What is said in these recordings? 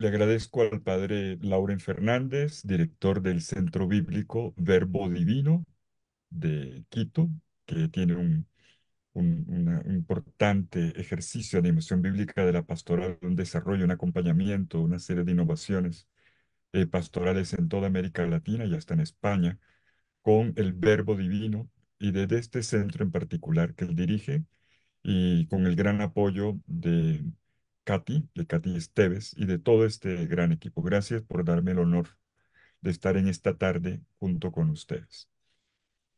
Le agradezco al padre Lauren Fernández, director del Centro Bíblico Verbo Divino de Quito, que tiene un importante ejercicio de animación bíblica de la pastoral, un desarrollo, un acompañamiento, una serie de innovaciones pastorales en toda América Latina y hasta en España, con el Verbo Divino y desde este centro en particular que él dirige y con el gran apoyo de Katy Esteves y de todo este gran equipo. Gracias por darme el honor de estar en esta tarde junto con ustedes.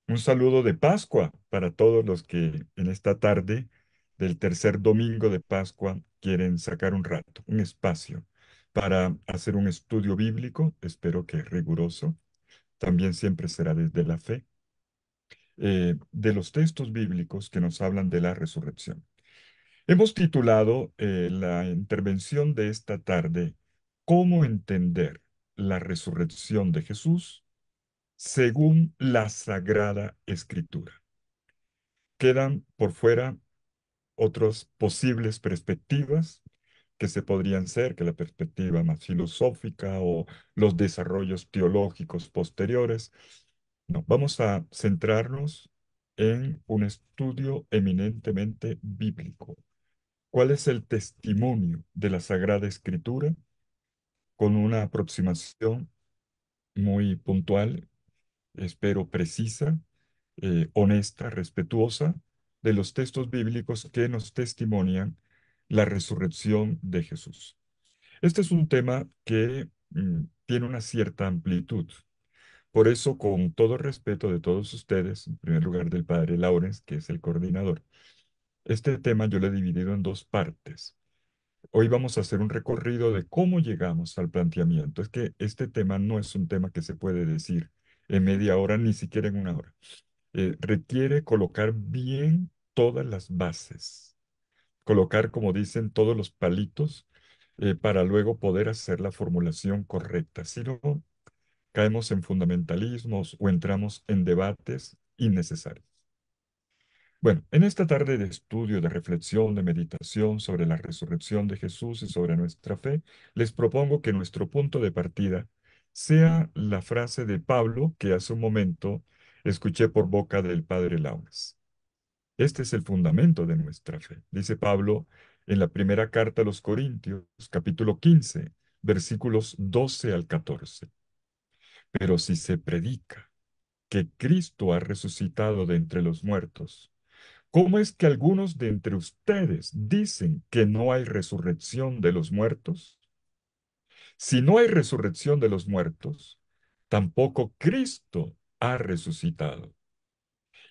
Un saludo de Pascua para todos los que en esta tarde del tercer domingo de Pascua quieren sacar un rato, un espacio para hacer un estudio bíblico, espero que riguroso, también siempre será desde la fe, de los textos bíblicos que nos hablan de la resurrección. Hemos titulado la intervención de esta tarde, ¿Cómo entender la resurrección de Jesús según la Sagrada Escritura? Quedan por fuera otras posibles perspectivas que se podrían ser, que la perspectiva más filosófica o los desarrollos teológicos posteriores. No, vamos a centrarnos en un estudio eminentemente bíblico. ¿Cuál es el testimonio de la Sagrada Escritura? Con una aproximación muy puntual, espero precisa, honesta, respetuosa, de los textos bíblicos que nos testimonian la resurrección de Jesús. Este es un tema que tiene una cierta amplitud. Por eso, con todo respeto de todos ustedes, en primer lugar del padre Lawrence, que es el coordinador, este tema yo lo he dividido en dos partes. Hoy vamos a hacer un recorrido de cómo llegamos al planteamiento. Es que este tema no es un tema que se puede decir en media hora, ni siquiera en una hora. Requiere colocar bien todas las bases, colocar, como dicen, todos los palitos para luego poder hacer la formulación correcta. Si no, caemos en fundamentalismos o entramos en debates innecesarios. Bueno, en esta tarde de estudio, de reflexión, de meditación sobre la resurrección de Jesús y sobre nuestra fe, les propongo que nuestro punto de partida sea la frase de Pablo que hace un momento escuché por boca del padre Laumas. Este es el fundamento de nuestra fe. Dice Pablo en la primera carta a los Corintios, capítulo 15, versículos 12 al 14. Pero si se predica que Cristo ha resucitado de entre los muertos, ¿cómo es que algunos de entre ustedes dicen que no hay resurrección de los muertos? Si no hay resurrección de los muertos, tampoco Cristo ha resucitado.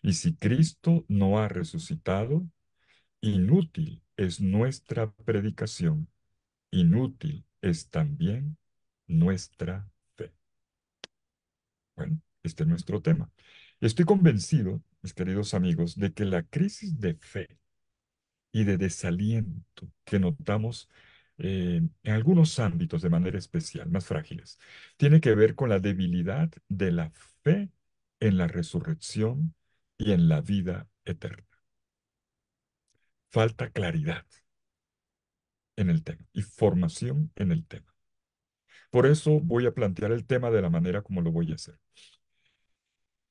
Y si Cristo no ha resucitado, inútil es nuestra predicación, inútil es también nuestra fe. Bueno, este es nuestro tema. Estoy convencido, mis queridos amigos, de que la crisis de fe y de desaliento que notamos en algunos ámbitos de manera especial, más frágiles, tiene que ver con la debilidad de la fe en la resurrección y en la vida eterna. Falta claridad en el tema y formación en el tema. Por eso voy a plantear el tema de la manera como lo voy a hacer.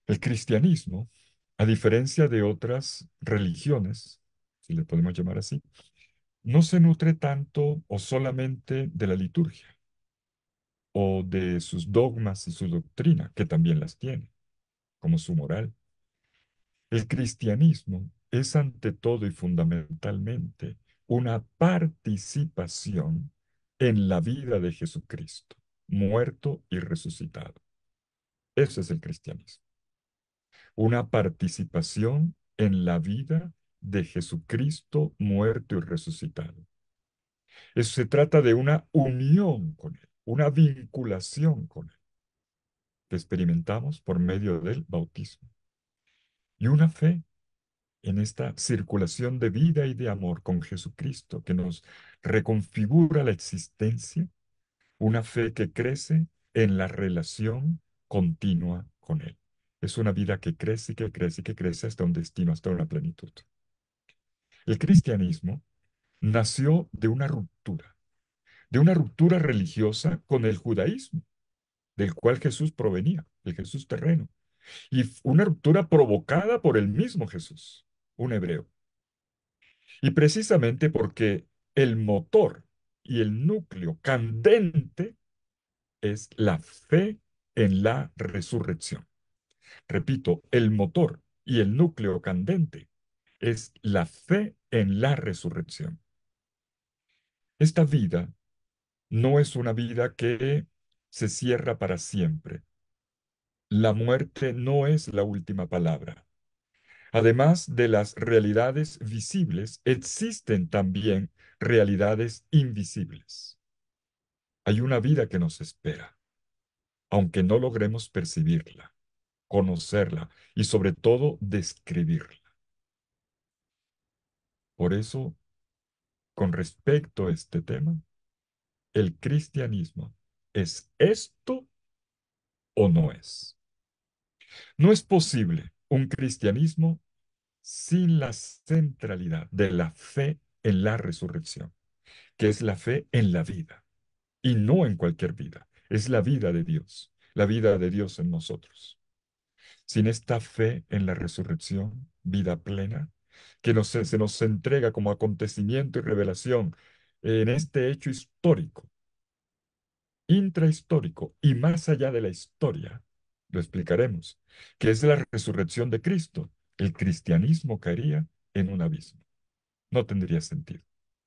El cristianismo, a diferencia de otras religiones, si le podemos llamar así, no se nutre tanto o solamente de la liturgia o de sus dogmas y su doctrina, que también las tiene, como su moral. El cristianismo es ante todo y fundamentalmente una participación en la vida de Jesucristo, muerto y resucitado. Ese es el cristianismo. Una participación en la vida de Jesucristo, muerto y resucitado. Eso se trata de una unión con Él, una vinculación con Él, que experimentamos por medio del bautismo. Y una fe en esta circulación de vida y de amor con Jesucristo, que nos reconfigura la existencia, una fe que crece en la relación continua con Él. Es una vida que crece y que crece y que crece hasta un destino, hasta una plenitud. El cristianismo nació de una ruptura, de una ruptura religiosa con el judaísmo, del cual Jesús provenía, el Jesús terreno, y una ruptura provocada por el mismo Jesús, un hebreo. Y precisamente porque el motor y el núcleo candente es la fe en la resurrección. Repito, el motor y el núcleo candente es la fe en la resurrección. Esta vida no es una vida que se cierra para siempre. La muerte no es la última palabra. Además de las realidades visibles, existen también realidades invisibles. Hay una vida que nos espera, aunque no logremos percibirla, conocerla y sobre todo describirla. Por eso, con respecto a este tema, ¿el cristianismo es esto o no es? No es posible un cristianismo sin la centralidad de la fe en la resurrección, que es la fe en la vida, y no en cualquier vida, es la vida de Dios en nosotros. Sin esta fe en la resurrección, vida plena, que se nos entrega como acontecimiento y revelación en este hecho histórico, intrahistórico y más allá de la historia, lo explicaremos, que es la resurrección de Cristo, el cristianismo caería en un abismo. No tendría sentido.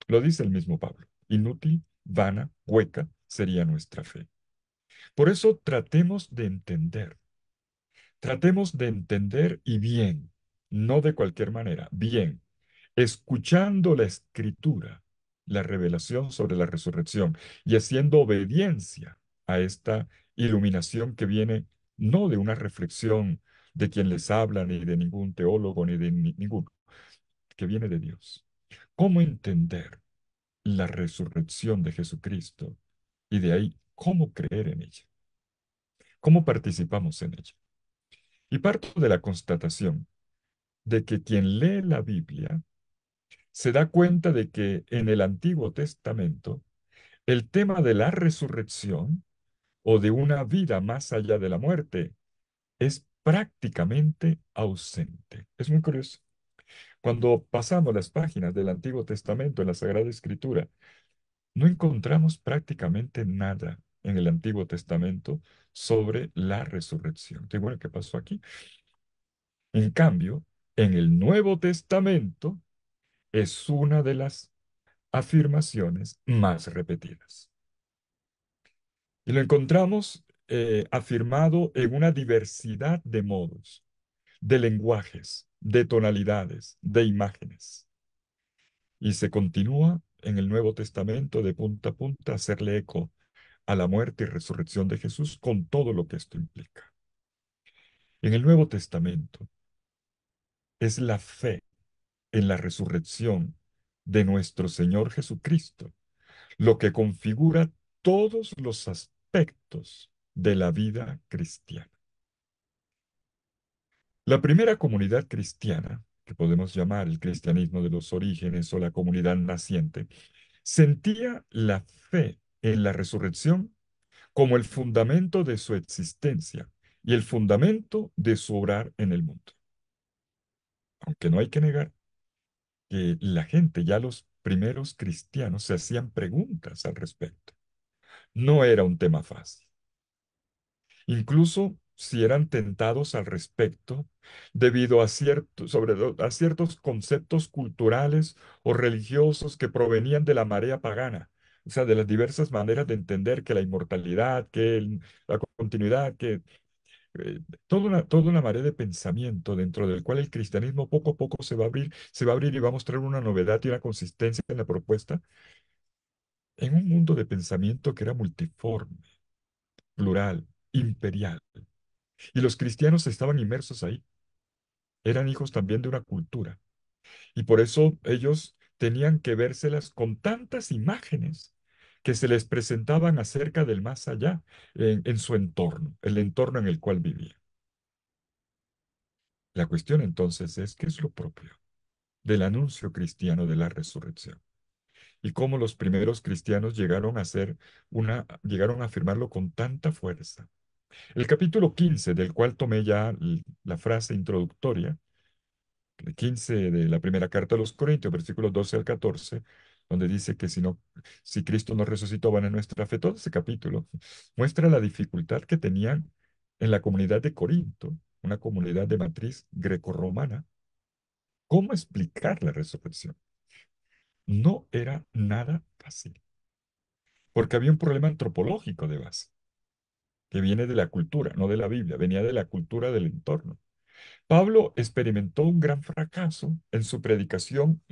Lo dice el mismo Pablo. Inútil, vana, hueca sería nuestra fe. Por eso tratemos de entender y bien, no de cualquier manera, bien, escuchando la escritura, la revelación sobre la resurrección y haciendo obediencia a esta iluminación que viene no de una reflexión de quien les habla, ni de ningún teólogo, ni de ninguno, que viene de Dios. ¿Cómo entender la resurrección de Jesucristo y de ahí cómo creer en ella? ¿Cómo participamos en ella? Y parto de la constatación de que quien lee la Biblia se da cuenta de que en el Antiguo Testamento el tema de la resurrección o de una vida más allá de la muerte es prácticamente ausente. Es muy curioso. Cuando pasamos las páginas del Antiguo Testamento en la Sagrada Escritura, no encontramos prácticamente nada en el Antiguo Testamento sobre la resurrección. ¿Qué bueno que pasó aquí? En cambio, en el Nuevo Testamento es una de las afirmaciones más repetidas. Y lo encontramos afirmado en una diversidad de modos, de lenguajes, de tonalidades, de imágenes. Y se continúa en el Nuevo Testamento de punta a punta a hacerle eco a la muerte y resurrección de Jesús con todo lo que esto implica. En el Nuevo Testamento es la fe en la resurrección de nuestro Señor Jesucristo lo que configura todos los aspectos de la vida cristiana. La primera comunidad cristiana, que podemos llamar el cristianismo de los orígenes o la comunidad naciente, sentía la fe en la resurrección como el fundamento de su existencia y el fundamento de su obrar en el mundo. Aunque no hay que negar que la gente, ya los primeros cristianos, se hacían preguntas al respecto. No era un tema fácil. Incluso si eran tentados al respecto, debido a a ciertos conceptos culturales o religiosos que provenían de la marea pagana, o sea, de las diversas maneras de entender que la inmortalidad, la continuidad, toda una marea de pensamiento dentro del cual el cristianismo poco a poco se va a abrir y va a mostrar una novedad y una consistencia en la propuesta en un mundo de pensamiento que era multiforme, plural, imperial. Y los cristianos estaban inmersos ahí, eran hijos también de una cultura. Y por eso ellos tenían que vérselas con tantas imágenes que se les presentaban acerca del más allá en su entorno, el entorno en el cual vivían. La cuestión entonces es, ¿qué es lo propio del anuncio cristiano de la resurrección? y cómo los primeros cristianos llegaron a afirmarlo con tanta fuerza. El capítulo 15, del cual tomé ya la frase introductoria, el 15 de la primera carta a los Corintios, versículos 12 al 14, donde dice que si Cristo no resucitó, van en nuestra fe. Todo ese capítulo muestra la dificultad que tenían en la comunidad de Corinto, una comunidad de matriz grecorromana. ¿Cómo explicar la resurrección? No era nada fácil, porque había un problema antropológico de base, que viene de la cultura, no de la Biblia, venía de la cultura del entorno. Pablo experimentó un gran fracaso en su predicación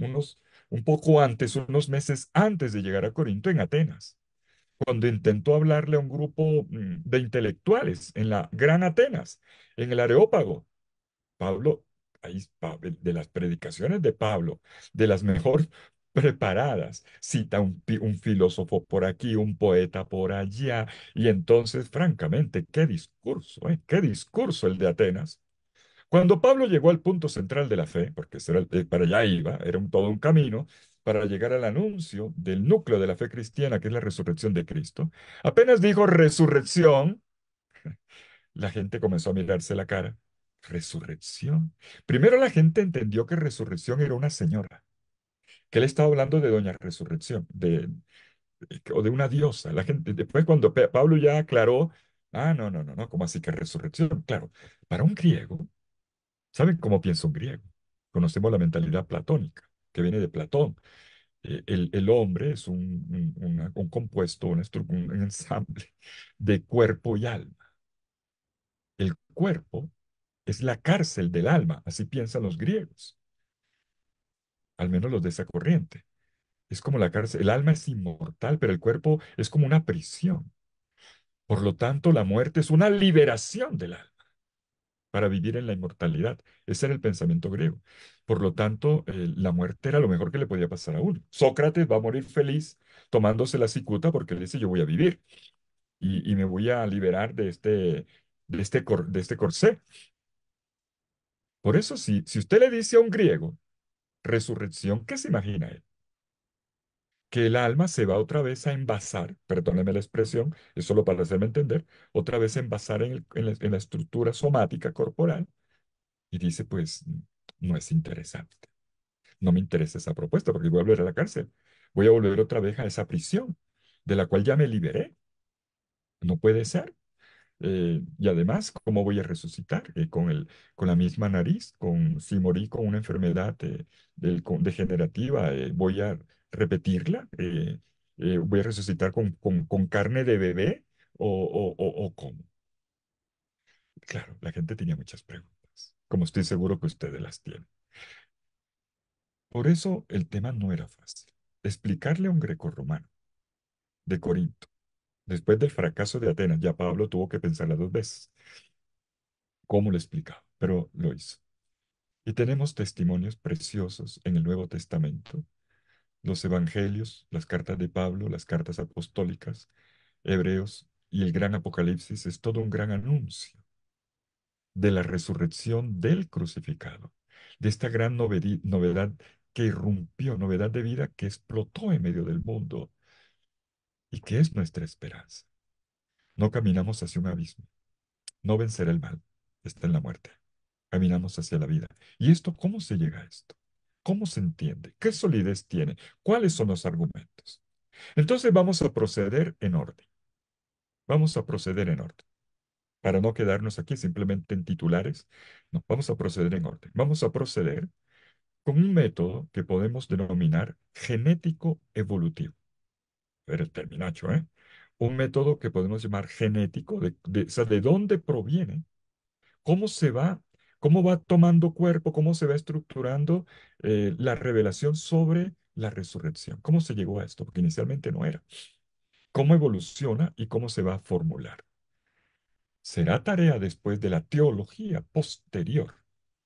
un poco antes, unos meses antes de llegar a Corinto, en Atenas, cuando intentó hablarle a un grupo de intelectuales en la Gran Atenas, en el Areópago. Pablo, de las predicaciones de Pablo, de las mejor preparadas, cita un filósofo por aquí, un poeta por allá, y entonces, francamente, qué discurso, ¿eh? Qué discurso el de Atenas. Cuando Pablo llegó al punto central de la fe, porque para allá iba, era todo un camino para llegar al anuncio del núcleo de la fe cristiana, que es la resurrección de Cristo, apenas dijo resurrección, la gente comenzó a mirarse la cara. ¿Resurrección? Primero la gente entendió que resurrección era una señora, que él estaba hablando de Doña Resurrección, o de una diosa. La gente, después cuando Pablo ya aclaró, no, no, no, no, ¿cómo así que resurrección? Claro, para un griego. ¿Saben cómo piensa un griego? Conocemos la mentalidad platónica, que viene de Platón. El hombre es un compuesto, un ensamble de cuerpo y alma. El cuerpo es la cárcel del alma, así piensan los griegos, al menos los de esa corriente. Es como la cárcel, el alma es inmortal, pero el cuerpo es como una prisión. Por lo tanto, la muerte es una liberación del alma para vivir en la inmortalidad. Ese era el pensamiento griego. Por lo tanto, la muerte era lo mejor que le podía pasar a uno. Sócrates va a morir feliz tomándose la cicuta porque él dice, yo voy a vivir y me voy a liberar de este corsé. Por eso, si usted le dice a un griego, resurrección, ¿qué se imagina él? Que el alma se va otra vez a envasar, perdóneme la expresión, es solo para hacerme entender, otra vez a envasar en la estructura somática corporal y dice, pues, no es interesante. No me interesa esa propuesta porque voy a volver a la cárcel. Voy a volver otra vez a esa prisión de la cual ya me liberé. No puede ser. Y además, ¿cómo voy a resucitar? Con la misma nariz, si morí con una enfermedad degenerativa, ¿voy a repetirla? ¿Voy a resucitar con carne de bebé? ¿O cómo? Claro, la gente tenía muchas preguntas, como estoy seguro que ustedes las tienen. Por eso el tema no era fácil. Explicarle a un grecorromano de Corinto, después del fracaso de Atenas, ya Pablo tuvo que pensarla dos veces cómo le explicaba, pero lo hizo. Y tenemos testimonios preciosos en el Nuevo Testamento, los evangelios, las cartas de Pablo, las cartas apostólicas, Hebreos y el gran Apocalipsis es todo un gran anuncio de la resurrección del crucificado, de esta gran novedad que irrumpió, novedad de vida que explotó en medio del mundo y que es nuestra esperanza. No caminamos hacia un abismo, no vencer el mal, está en la muerte. Caminamos hacia la vida. ¿Y esto cómo se llega a esto? ¿Cómo se entiende? ¿Qué solidez tiene? ¿Cuáles son los argumentos? Entonces vamos a proceder en orden. Vamos a proceder en orden. Para no quedarnos aquí simplemente en titulares, no, vamos a proceder en orden. Vamos a proceder con un método que podemos denominar genético evolutivo. Pero el terminacho, ¿eh? Un método que podemos llamar genético, o sea, de dónde proviene, cómo se va, cómo va tomando cuerpo, cómo se va estructurando la revelación sobre la resurrección. ¿Cómo se llegó a esto? Porque inicialmente no era. ¿Cómo evoluciona y cómo se va a formular? Será tarea después de la teología posterior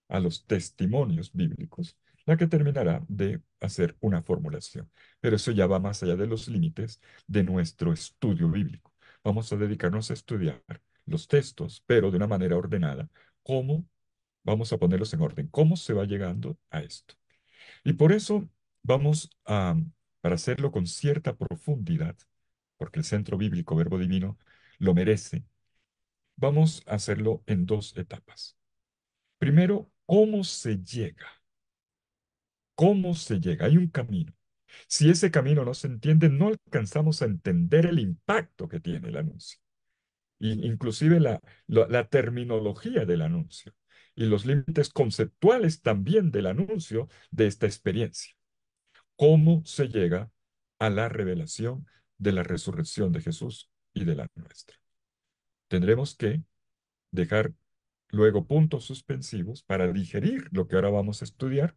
a los testimonios bíblicos la que terminará de hacer una formulación. Pero eso ya va más allá de los límites de nuestro estudio bíblico. Vamos a dedicarnos a estudiar los textos, pero de una manera ordenada. ¿Cómo vamos a ponerlos en orden? ¿Cómo se va llegando a esto? Y por eso vamos a, para hacerlo con cierta profundidad, porque el centro bíblico Verbo Divino lo merece, vamos a hacerlo en dos etapas. Primero, ¿cómo se llega? ¿Cómo se llega? Hay un camino. Si ese camino no se entiende, no alcanzamos a entender el impacto que tiene el anuncio, inclusive la terminología del anuncio y los límites conceptuales también del anuncio de esta experiencia. ¿Cómo se llega a la revelación de la resurrección de Jesús y de la nuestra? Tendremos que dejar luego puntos suspensivos para digerir lo que ahora vamos a estudiar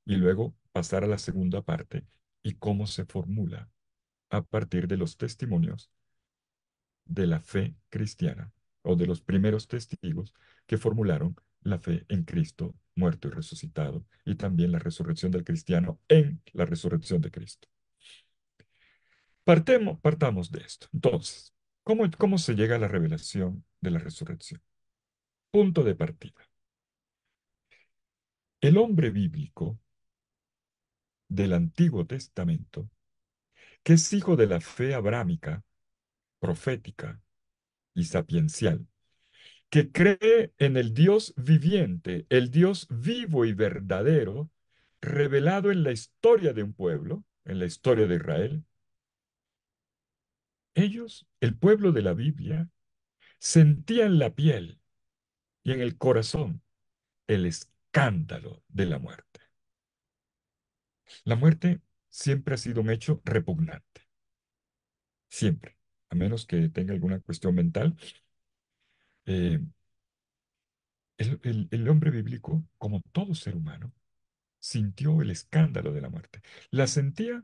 y luego pasar a la segunda parte y cómo se formula a partir de los testimonios de la fe cristiana o de los primeros testigos que formularon la fe en Cristo muerto y resucitado y también la resurrección del cristiano en la resurrección de Cristo. Partamos de esto. Entonces, ¿cómo se llega a la revelación de la resurrección? Punto de partida. El hombre bíblico del Antiguo Testamento, que es hijo de la fe abrámica, profética y sapiencial, que cree en el Dios viviente, el Dios vivo y verdadero, revelado en la historia de un pueblo, en la historia de Israel, ellos, el pueblo de la Biblia, sentían en la piel y en el corazón el escándalo de la muerte. La muerte siempre ha sido un hecho repugnante, siempre, a menos que tenga alguna cuestión mental. eh, el hombre bíblico, como todo ser humano, sintió el escándalo de la muerte. La sentía,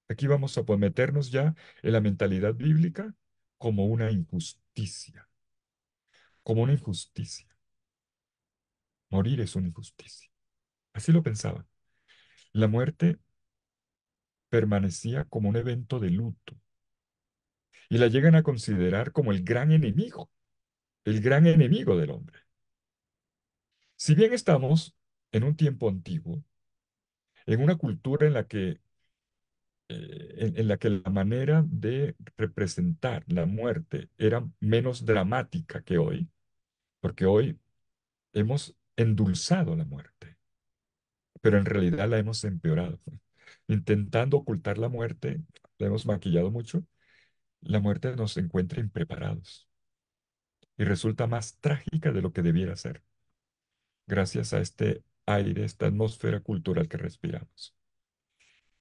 aquí vamos a meternos ya en la mentalidad bíblica, como una injusticia, como una injusticia. Morir es una injusticia. Así lo pensaba. La muerte permanecía como un evento de luto y la llegan a considerar como el gran enemigo del hombre. Si bien estamos en un tiempo antiguo, en una cultura en la que la manera de representar la muerte era menos dramática que hoy, porque hoy hemos endulzado la muerte, pero en realidad la hemos empeorado. Intentando ocultar la muerte, la hemos maquillado mucho, la muerte nos encuentra impreparados y resulta más trágica de lo que debiera ser, gracias a este aire, esta atmósfera cultural que respiramos.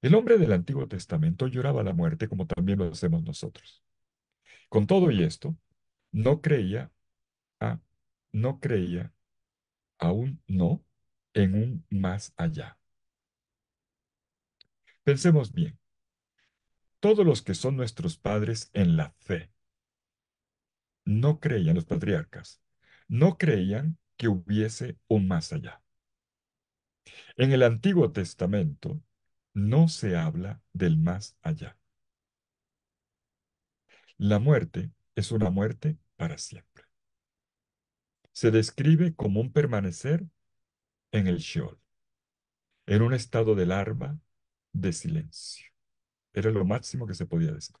El hombre del Antiguo Testamento lloraba la muerte como también lo hacemos nosotros. Con todo y esto, no creía, ah, no creía, aún no, en un más allá. Pensemos bien, todos los que son nuestros padres en la fe, no creían, los patriarcas, no creían que hubiese un más allá. En el Antiguo Testamento no se habla del más allá. La muerte es una muerte para siempre. Se describe como un permanecer en el Sheol, en un estado de larva, de silencio. Era lo máximo que se podía decir.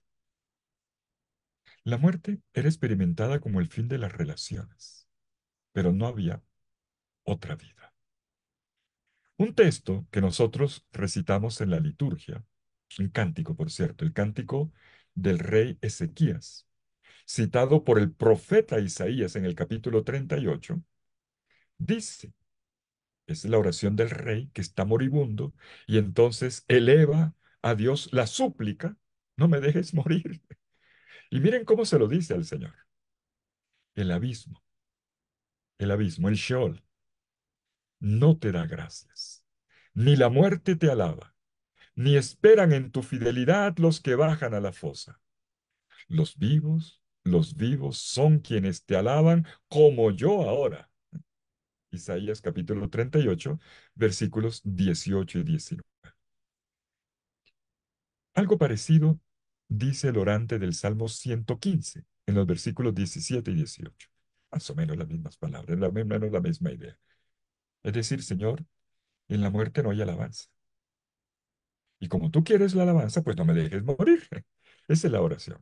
La muerte era experimentada como el fin de las relaciones, pero no había otra vida. Un texto que nosotros recitamos en la liturgia, un cántico, por cierto, el cántico del rey Ezequías, citado por el profeta Isaías en el capítulo 38, dice, es la oración del rey que está moribundo y entonces eleva a Dios la súplica, no me dejes morir. Y miren cómo se lo dice al Señor. El abismo, el Sheol, no te da gracias, ni la muerte te alaba, ni esperan en tu fidelidad los que bajan a la fosa. Los vivos son quienes te alaban como yo ahora. Isaías capítulo 38, versículos 18 y 19. Algo parecido dice el orante del Salmo 115, en los versículos 17 y 18. Más o menos las mismas palabras, menos la misma idea. Es decir, Señor, en la muerte no hay alabanza. Y como tú quieres la alabanza, pues no me dejes morir. Esa es la oración.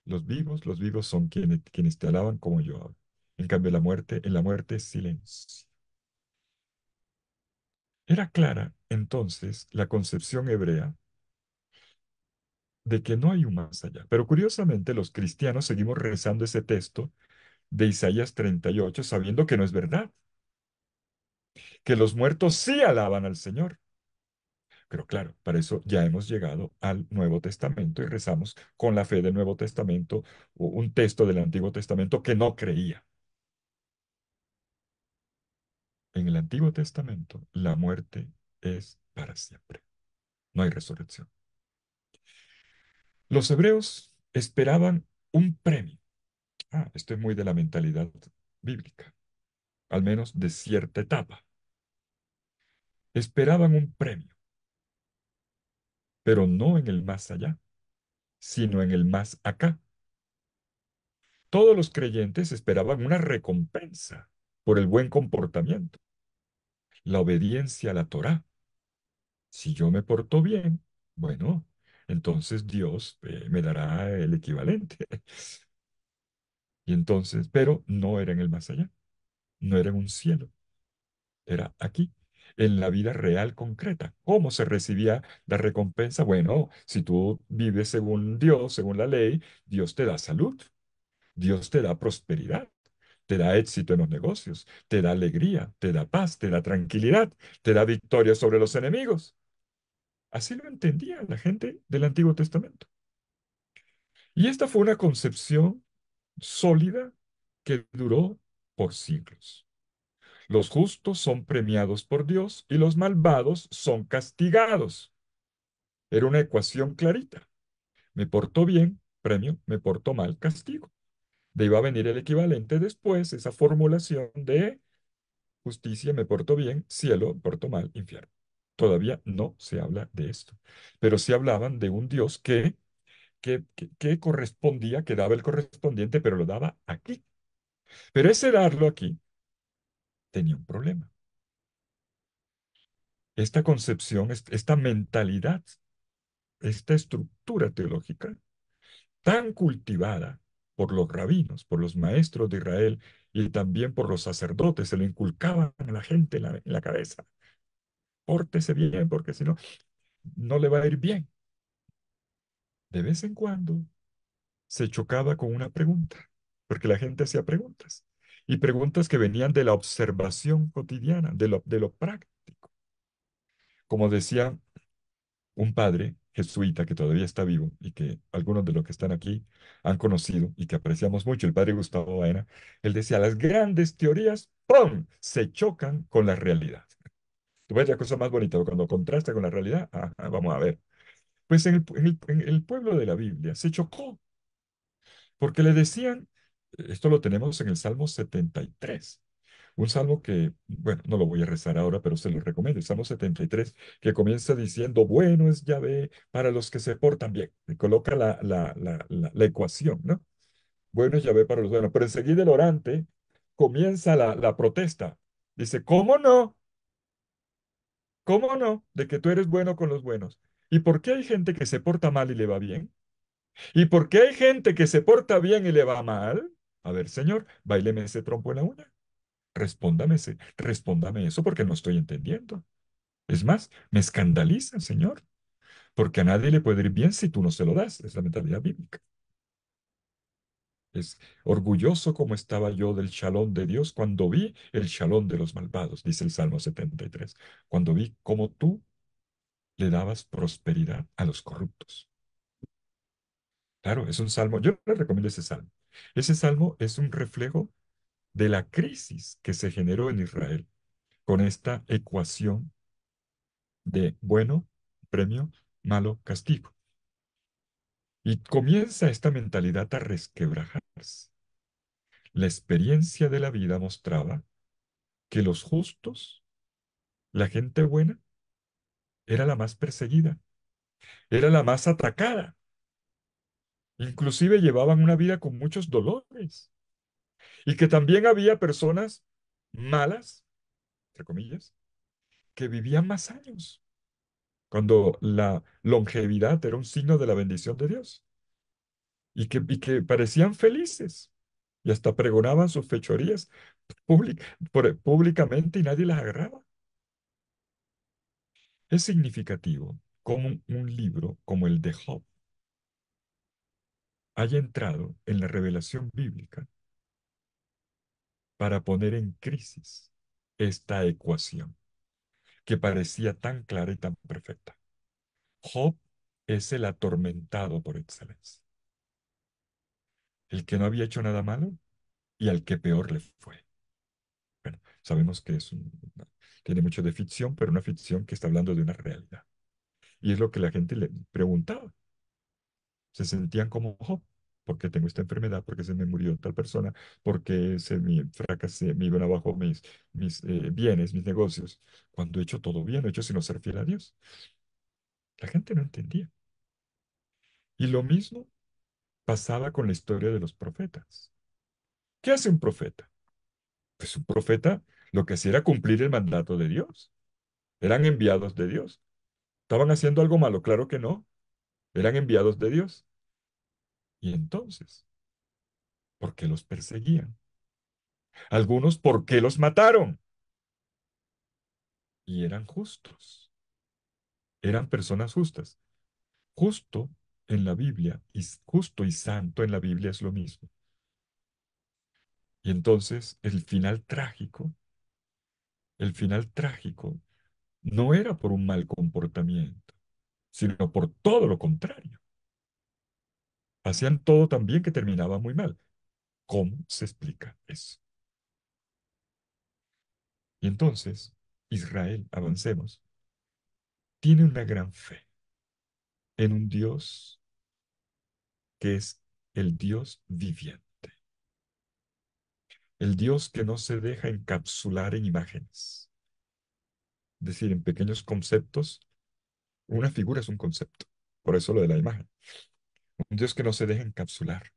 Los vivos son quienes te alaban como yo hablo. En cambio, en la muerte, silencio. Era clara, entonces, la concepción hebrea de que no hay un más allá. Pero curiosamente, los cristianos seguimos rezando ese texto de Isaías 38, sabiendo que no es verdad, que los muertos sí alaban al Señor. Pero claro, para eso ya hemos llegado al Nuevo Testamento y rezamos con la fe del Nuevo Testamento o un texto del Antiguo Testamento que no creía. En el Antiguo Testamento, la muerte es para siempre. No hay resurrección. Los hebreos esperaban un premio. Esto es muy de la mentalidad bíblica, al menos de cierta etapa. Esperaban un premio, pero no en el más allá, sino en el más acá. Todos los creyentes esperaban una recompensa por el buen comportamiento, la obediencia a la Torá. Si yo me porto bien, bueno, entonces Dios me dará el equivalente. Y entonces, pero no era en el más allá, no era en un cielo, era aquí, en la vida real concreta. ¿Cómo se recibía la recompensa? Bueno, si tú vives según Dios, según la ley, Dios te da salud, Dios te da prosperidad, te da éxito en los negocios, te da alegría, te da paz, te da tranquilidad, te da victoria sobre los enemigos. Así lo entendía la gente del Antiguo Testamento. Y esta fue una concepción sólida que duró por siglos. Los justos son premiados por Dios y los malvados son castigados. Era una ecuación clarita. Me porto bien, premio; me porto mal, castigo. De ahí va a venir el equivalente después, esa formulación de justicia, me porto bien; cielo, me porto mal, infierno. Todavía no se habla de esto, pero sí hablaban de un Dios que correspondía, que daba el correspondiente, pero lo daba aquí. Pero ese darlo aquí tenía un problema. Esta concepción, esta mentalidad, esta estructura teológica tan cultivada por los rabinos, por los maestros de Israel y también por los sacerdotes, se lo inculcaban a la gente en la cabeza. Pórtese bien, porque si no, no le va a ir bien. De vez en cuando se chocaba con una pregunta, porque la gente hacía preguntas, y preguntas que venían de la observación cotidiana, de lo práctico. Como decía un padre jesuita que todavía está vivo y que algunos de los que están aquí han conocido y que apreciamos mucho, el padre Gustavo Baena, él decía, las grandes teorías, ¡pum!, se chocan con la realidad. Tú ves la cosa más bonita, cuando contrasta con la realidad, vamos a ver. Pues en el pueblo de la Biblia se chocó, porque le decían, esto lo tenemos en el Salmo 73. Un salmo que, bueno, no lo voy a rezar ahora, pero se lo recomiendo. El Salmo 73, que comienza diciendo, bueno es Yahvé para los que se portan bien. Y coloca la ecuación, ¿no? Bueno es Yahvé para los buenos. Pero enseguida el orante comienza la protesta. Dice, ¿cómo no? ¿Cómo no? De que tú eres bueno con los buenos. ¿Y por qué hay gente que se porta mal y le va bien? ¿Y por qué hay gente que se porta bien y le va mal? A ver, señor, báileme ese trompo en la uña. Respóndame eso porque no estoy entendiendo. Es más, me escandaliza, Señor, porque a nadie le puede ir bien si tú no se lo das. Es la mentalidad bíblica. Es orgulloso como estaba yo del shalom de Dios cuando vi el shalom de los malvados, dice el Salmo 73. Cuando vi cómo tú le dabas prosperidad a los corruptos. Claro, es un salmo. Yo le recomiendo ese salmo. Ese salmo es un reflejo de la crisis que se generó en Israel con esta ecuación de bueno, premio; malo, castigo. Y comienza esta mentalidad a resquebrajarse. La experiencia de la vida mostraba que los justos, la gente buena, era la más perseguida, era la más atacada. Inclusive llevaban una vida con muchos dolores. Y que también había personas malas, entre comillas, que vivían más años. cuando la longevidad era un signo de la bendición de Dios y que parecían felices y hasta pregonaban sus fechorías públic- públicamente y nadie las agarraba. Es significativo cómo un libro como el de Job haya entrado en la revelación bíblica para poner en crisis esta ecuación que parecía tan clara y tan perfecta. Job es el atormentado por excelencia, el que no había hecho nada malo y al que peor le fue. Bueno, sabemos que tiene mucho de ficción, pero una ficción que está hablando de una realidad. Y es lo que la gente le preguntaba. Se sentían como Job. ¿Por qué tengo esta enfermedad? ¿Por qué se me murió tal persona? ¿Por qué fracasé, me iban abajo mis bienes, mis negocios? Cuando he hecho todo bien, he hecho sino ser fiel a Dios. La gente no entendía. Y lo mismo pasaba con la historia de los profetas. ¿Qué hace un profeta? Pues un profeta lo que hacía era cumplir el mandato de Dios. Eran enviados de Dios. ¿Estaban haciendo algo malo? Claro que no. Eran enviados de Dios. Y entonces, ¿por qué los perseguían? Algunos, ¿por qué los mataron? Y eran justos. Eran personas justas. Justo en la Biblia, y justo y santo en la Biblia es lo mismo. Y entonces el final trágico no era por un mal comportamiento, sino por todo lo contrario. Hacían todo tan bien que terminaba muy mal. ¿Cómo se explica eso? Y entonces, Israel, avancemos, tiene una gran fe en un Dios que es el Dios viviente, el Dios que no se deja encapsular en imágenes, es decir, en pequeños conceptos. Una figura es un concepto, por eso lo de la imagen. Un Dios que no se deja encapsular.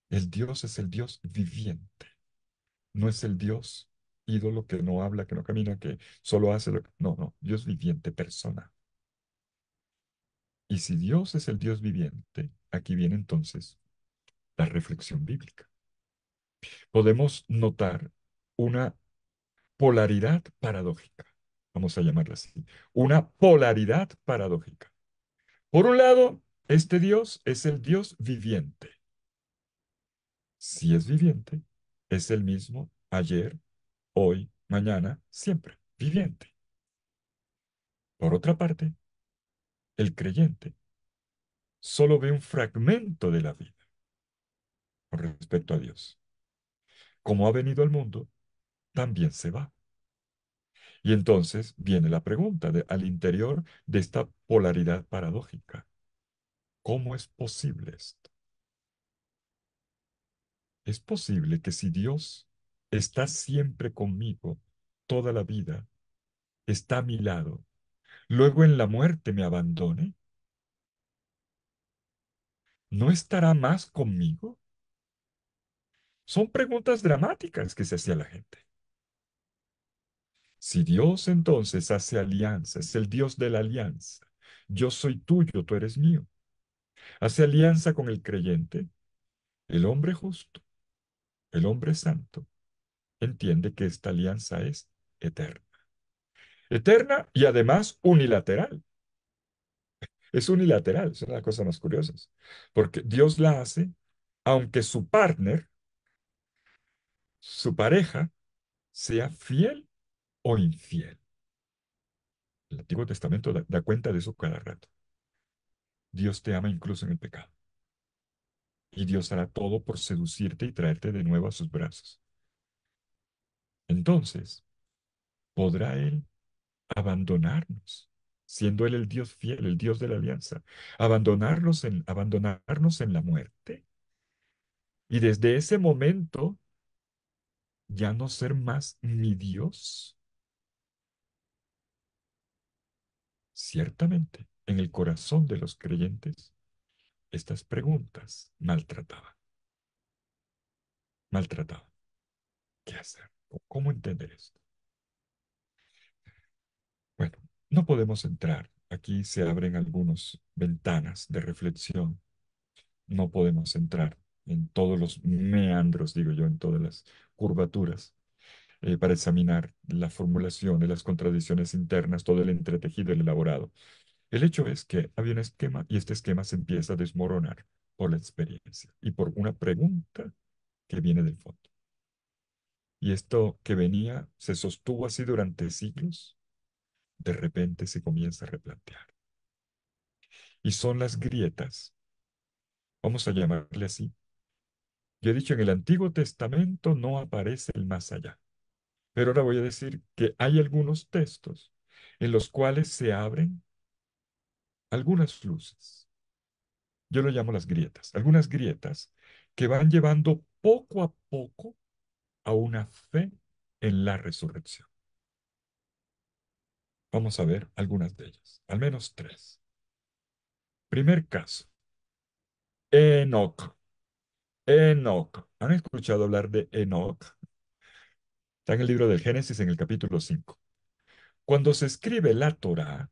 El Dios es el Dios viviente, no es el Dios ídolo que no habla, que no camina, que solo hace lo que... No, no, Dios viviente, persona. Y si Dios es el Dios viviente, aquí viene entonces la reflexión bíblica. Podemos notar una polaridad paradójica, vamos a llamarla así, una polaridad paradójica. Por un lado, este Dios es el Dios viviente. Si es viviente, es el mismo ayer, hoy, mañana, siempre, viviente. Por otra parte, el creyente solo ve un fragmento de la vida con respecto a Dios. Como ha venido al mundo, también se va. Y entonces viene la pregunta al interior de esta polaridad paradójica. ¿Cómo es posible esto? ¿Es posible que si Dios está siempre conmigo toda la vida, está a mi lado, luego en la muerte me abandone? ¿No estará más conmigo? Son preguntas dramáticas que se hacía la gente. Si Dios entonces hace alianza, es el Dios de la alianza, yo soy tuyo, tú eres mío, hace alianza con el creyente, el hombre justo, el hombre santo, entiende que esta alianza es eterna. Eterna y además unilateral. Es unilateral, es una de las cosas más curiosas, porque Dios la hace aunque su partner, su pareja, sea fiel o infiel. El Antiguo Testamento da cuenta de eso cada rato. Dios te ama incluso en el pecado. Y Dios hará todo por seducirte y traerte de nuevo a sus brazos. Entonces, ¿podrá Él abandonarnos, siendo Él el Dios fiel, el Dios de la alianza, abandonarnos en la muerte? Y desde ese momento ya no ser más mi Dios. Ciertamente, en el corazón de los creyentes, estas preguntas maltrataban. ¿Qué hacer? ¿Cómo entender esto? Bueno, No podemos entrar. Aquí se abren algunas ventanas de reflexión. No podemos entrar en todos los meandros, digo yo, en todas las curvaturas, para examinar la formulación de las contradicciones internas, todo el entretejido, el elaborado. El hecho es que había un esquema y este esquema se empieza a desmoronar por la experiencia y por una pregunta que viene del fondo. Y esto que venía se sostuvo así durante siglos, de repente se comienza a replantear. Y son las grietas, vamos a llamarle así. Yo he dicho, en el Antiguo Testamento no aparece el más allá, pero ahora voy a decir que hay algunos textos en los cuales se abren algunas luces. Yo lo llamo las grietas, algunas grietas que van llevando poco a poco a una fe en la resurrección. Vamos a ver algunas de ellas, al menos tres. Primer caso, Enoc. Enoc. ¿Han escuchado hablar de Enoc? Está en el libro del Génesis en el capítulo 5. Cuando se escribe la Torá,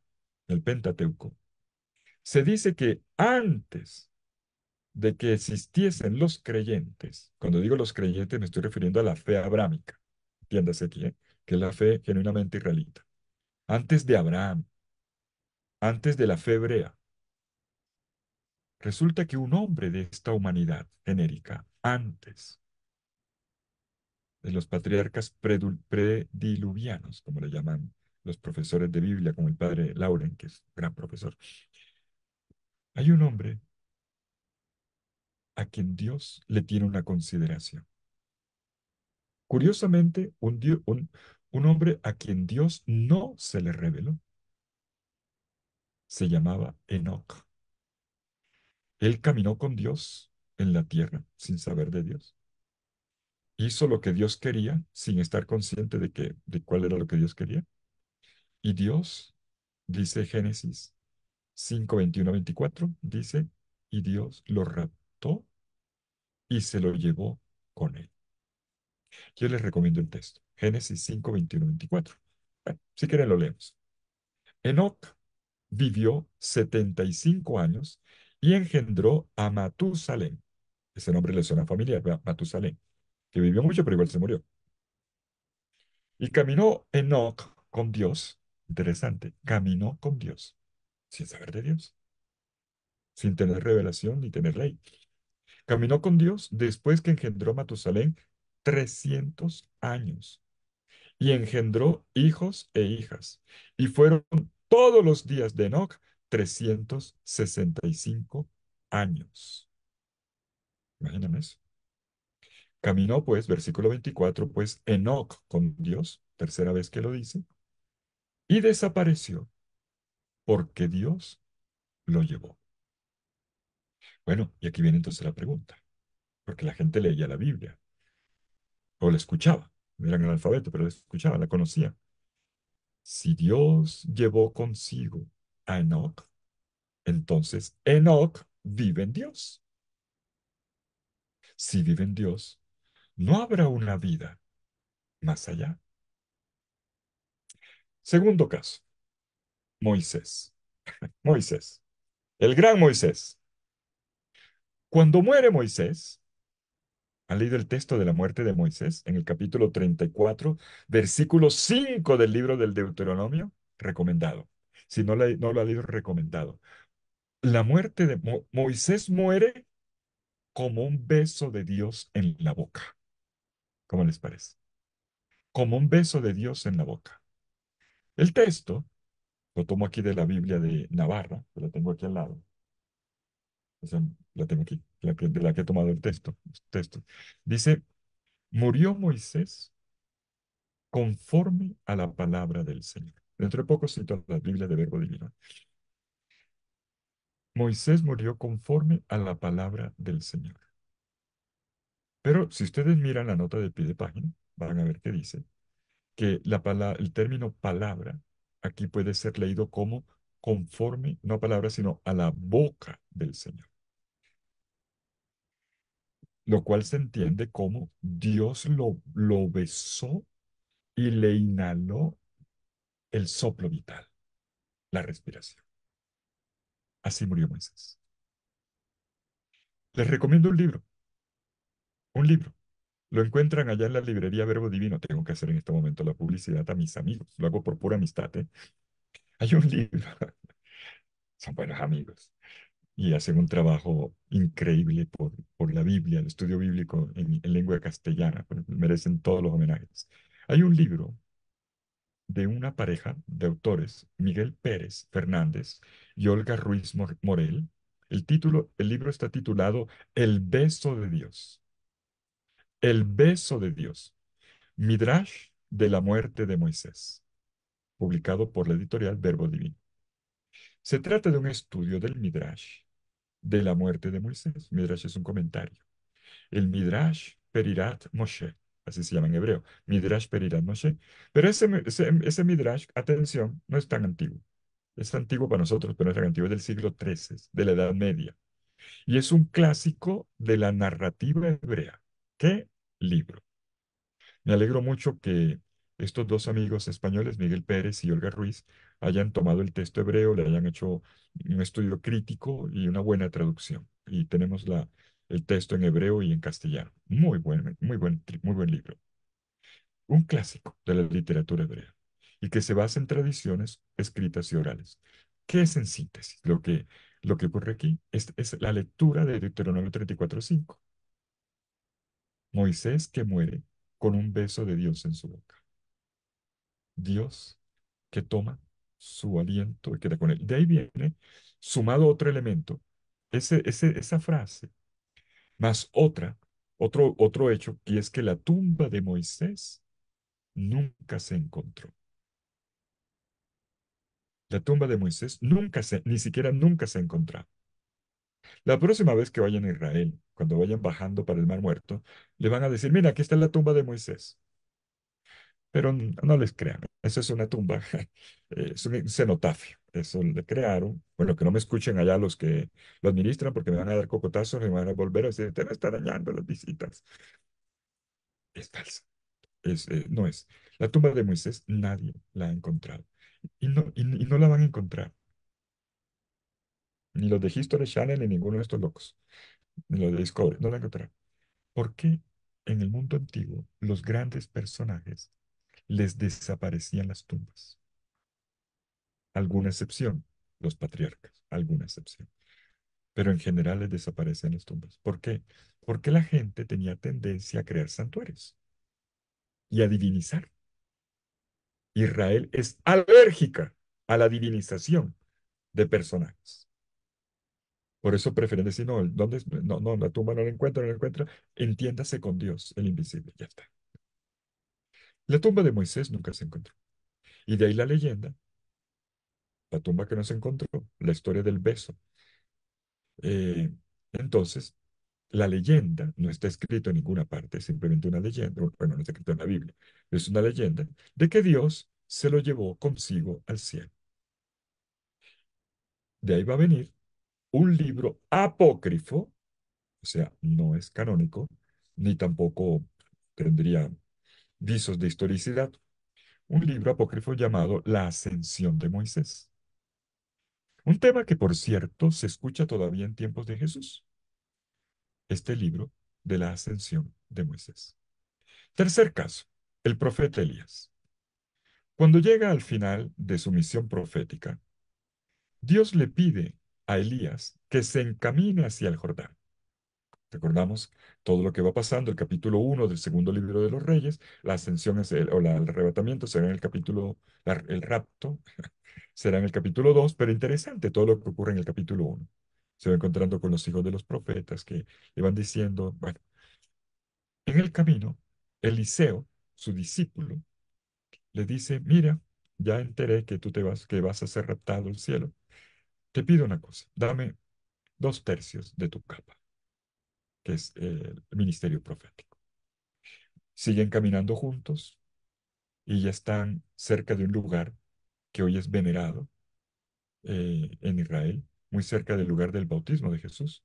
el Pentateuco, se dice que antes de que existiesen los creyentes, cuando digo los creyentes me estoy refiriendo a la fe abrámica, entiéndase aquí, que es la fe genuinamente israelita. Antes de Abraham, antes de la fe hebrea, resulta que un hombre de esta humanidad genérica, antes de los patriarcas prediluvianos, como le llaman los profesores de Biblia, como el padre Lauren, que es un gran profesor, hay un hombre a quien Dios le tiene una consideración. Curiosamente, un hombre a quien Dios no se le reveló, se llamaba Enoc. Él caminó con Dios en la tierra sin saber de Dios. Hizo lo que Dios quería sin estar consciente de cuál era lo que Dios quería. Y Dios, dice Génesis 5, 21, 24, dice, y Dios lo raptó y se lo llevó con él. Yo les recomiendo el texto. Génesis 5, 21, 24. Bueno, si quieren lo leemos. Enoc vivió 75 años y engendró a Matusalén. Ese nombre le suena familiar, ¿verdad? Matusalén, que vivió mucho, pero igual se murió. Y caminó Enoc con Dios. Interesante, caminó con Dios, sin saber de Dios, sin tener revelación ni tener ley. Caminó con Dios después que engendró a Matusalén 300 años y engendró hijos e hijas. Y fueron todos los días de Enoc 365 años. Imagínense eso. Caminó pues, versículo 24, pues Enoc con Dios, tercera vez que lo dice, y desapareció porque Dios lo llevó. Bueno, y aquí viene entonces la pregunta, porque la gente leía la Biblia o la escuchaba, no eran analfabeto, pero la escuchaba, la conocía. Si Dios llevó consigo a Enoc, entonces Enoc vive en Dios. Si vive en Dios, no habrá una vida más allá. Segundo caso, Moisés. Moisés, el gran Moisés. Cuando muere Moisés, ¿han leído el texto de la muerte de Moisés en el capítulo 34, versículo 5 del libro del Deuteronomio? Recomendado. Si no lo ha leído, recomendado. La muerte de Moisés muere como un beso de Dios en la boca. ¿Cómo les parece? Como un beso de Dios en la boca. El texto lo tomo aquí de la Biblia de Navarra, que la tengo aquí al lado. O sea, la tengo aquí, de la que he tomado el texto. Dice, murió Moisés conforme a la palabra del Señor. Dentro de poco cito la Biblia de Verbo Divino. Moisés murió conforme a la palabra del Señor. Pero si ustedes miran la nota de pie de página, van a ver que dice que el término palabra aquí puede ser leído como conforme, no a palabra, sino a la boca del Señor, lo cual se entiende como Dios lo besó y le inhaló el soplo vital. la respiración. Así murió Moisés. Les recomiendo un libro. Lo encuentran allá en la librería Verbo Divino. Tengo que hacer en este momento la publicidad a mis amigos. Lo hago por pura amistad, ¿eh? Hay un libro. Son buenos amigos. Y hacen un trabajo increíble por la Biblia, el estudio bíblico en lengua castellana. Merecen todos los homenajes. Hay un libro de una pareja de autores, Miguel Pérez Fernández y Olga Ruiz Morel. El libro está titulado El beso de Dios. El beso de Dios. Midrash de la muerte de Moisés, publicado por la editorial Verbo Divino. Se trata de un estudio del Midrash de la muerte de Moisés. Midrash es un comentario. El Midrash Perirat Moshe, así se llama en hebreo, Midrash Perirat Moshe. Pero ese Midrash, atención, no es tan antiguo. Es antiguo para nosotros, pero no es tan antiguo, es del siglo XIII, de la Edad Media. Y es un clásico de la narrativa hebrea. ¿Qué libro? Me alegro mucho que estos dos amigos españoles, Miguel Pérez y Olga Ruiz, hayan tomado el texto hebreo, le hayan hecho un estudio crítico y una buena traducción. Y tenemos el texto en hebreo y en castellano. Muy buen libro. Un clásico de la literatura hebrea y que se basa en tradiciones escritas y orales. ¿Qué es en síntesis? Lo que ocurre aquí es la lectura de Deuteronomio 34:5. Moisés que muere con un beso de Dios en su boca. Dios que toma su aliento y queda con él. De ahí viene, sumado otro elemento, esa frase, más otro hecho, y es que la tumba de Moisés nunca se encontró. La tumba de Moisés ni siquiera nunca se encontró. La próxima vez que vayan a Israel, cuando vayan bajando para el Mar Muerto, le van a decir, mira, aquí está la tumba de Moisés. Pero no les crean, eso es una tumba, es un cenotafio, eso le crearon. Bueno, que no me escuchen allá los que lo administran porque me van a dar cocotazos y me van a volver a decir, te me está dañando las visitas. Es falsa, no es. La tumba de Moisés nadie la ha encontrado y no la van a encontrar, ni los de History Channel ni ninguno de estos locos, ni los de Discovery, no la encontrarán. ¿Por qué en el mundo antiguo los grandes personajes les desaparecían las tumbas? Alguna excepción, los patriarcas, alguna excepción. Pero en general les desaparecen las tumbas. ¿Por qué? Porque la gente tenía tendencia a crear santuarios y a divinizar. Israel es alérgica a la divinización de personajes. Por eso prefieren decir, no, ¿dónde es? No, no, la tumba no la encuentra, entiéndase con Dios, el invisible, ya está. La tumba de Moisés nunca se encontró. Y de ahí la leyenda, la tumba que no se encontró, la historia del beso. Eh, entonces, la leyenda no está escrito en ninguna parte, es simplemente una leyenda, bueno, no está escrito en la Biblia, es una leyenda de que Dios se lo llevó consigo al cielo. De ahí va a venir un libro apócrifo, o sea, no es canónico, ni tampoco tendría visos de historicidad, un libro apócrifo llamado La Ascensión de Moisés. Un tema que, por cierto, se escucha todavía en tiempos de Jesús, este libro de la Ascensión de Moisés. Tercer caso, el profeta Elías. Cuando llega al final de su misión profética, Dios le pide a Elías que se encamine hacia el Jordán. Recordamos todo lo que va pasando, el capítulo 1 del segundo libro de los Reyes, la ascensión el arrebatamiento será en el el rapto será en el capítulo 2, pero interesante todo lo que ocurre en el capítulo 1. Se va encontrando con los hijos de los profetas que le van diciendo, bueno, en el camino, Eliseo, su discípulo, le dice, mira, ya enteré que que vas a ser raptado al cielo. Te pido una cosa, dame 2/3 de tu capa, que es el ministerio profético. Siguen caminando juntos y ya están cerca de un lugar que hoy es venerado en Israel, muy cerca del lugar del bautismo de Jesús,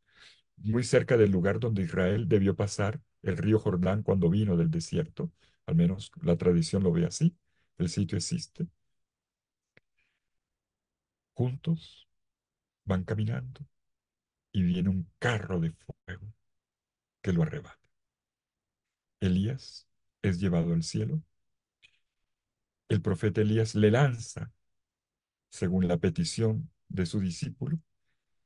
muy cerca del lugar donde Israel debió pasar el río Jordán cuando vino del desierto, al menos la tradición lo ve así, el sitio existe. Juntos van caminando y viene un carro de fuego que lo arrebata. Elías es llevado al cielo. El profeta Elías le lanza, según la petición de su discípulo,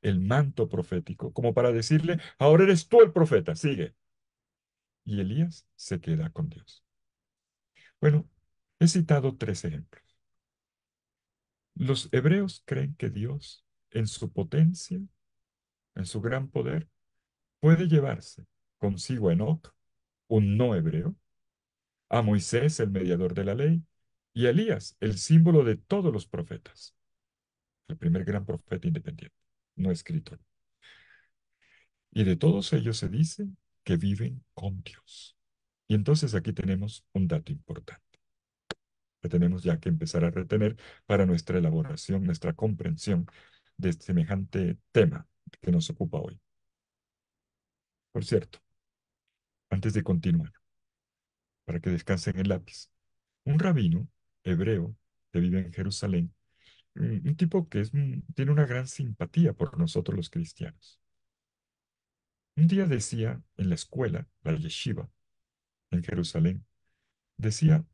el manto profético, como para decirle, ahora eres tú el profeta, sigue. Y Elías se queda con Dios. Bueno, he citado tres ejemplos. Los hebreos creen que Dios, en su potencia, en su gran poder, puede llevarse consigo a Enoc, un no hebreo, a Moisés, el mediador de la ley, y a Elías, el símbolo de todos los profetas, el primer gran profeta independiente, no escrito. Y de todos ellos se dice que viven con Dios. Y entonces aquí tenemos un dato importante que tenemos ya que empezar a retener para nuestra elaboración, nuestra comprensión de semejante tema que nos ocupa hoy. Por cierto, antes de continuar, para que descansen el lápiz, un rabino hebreo que vive en Jerusalén, un tipo que tiene una gran simpatía por nosotros los cristianos. Un día decía en la escuela, la yeshiva, en Jerusalén, decía,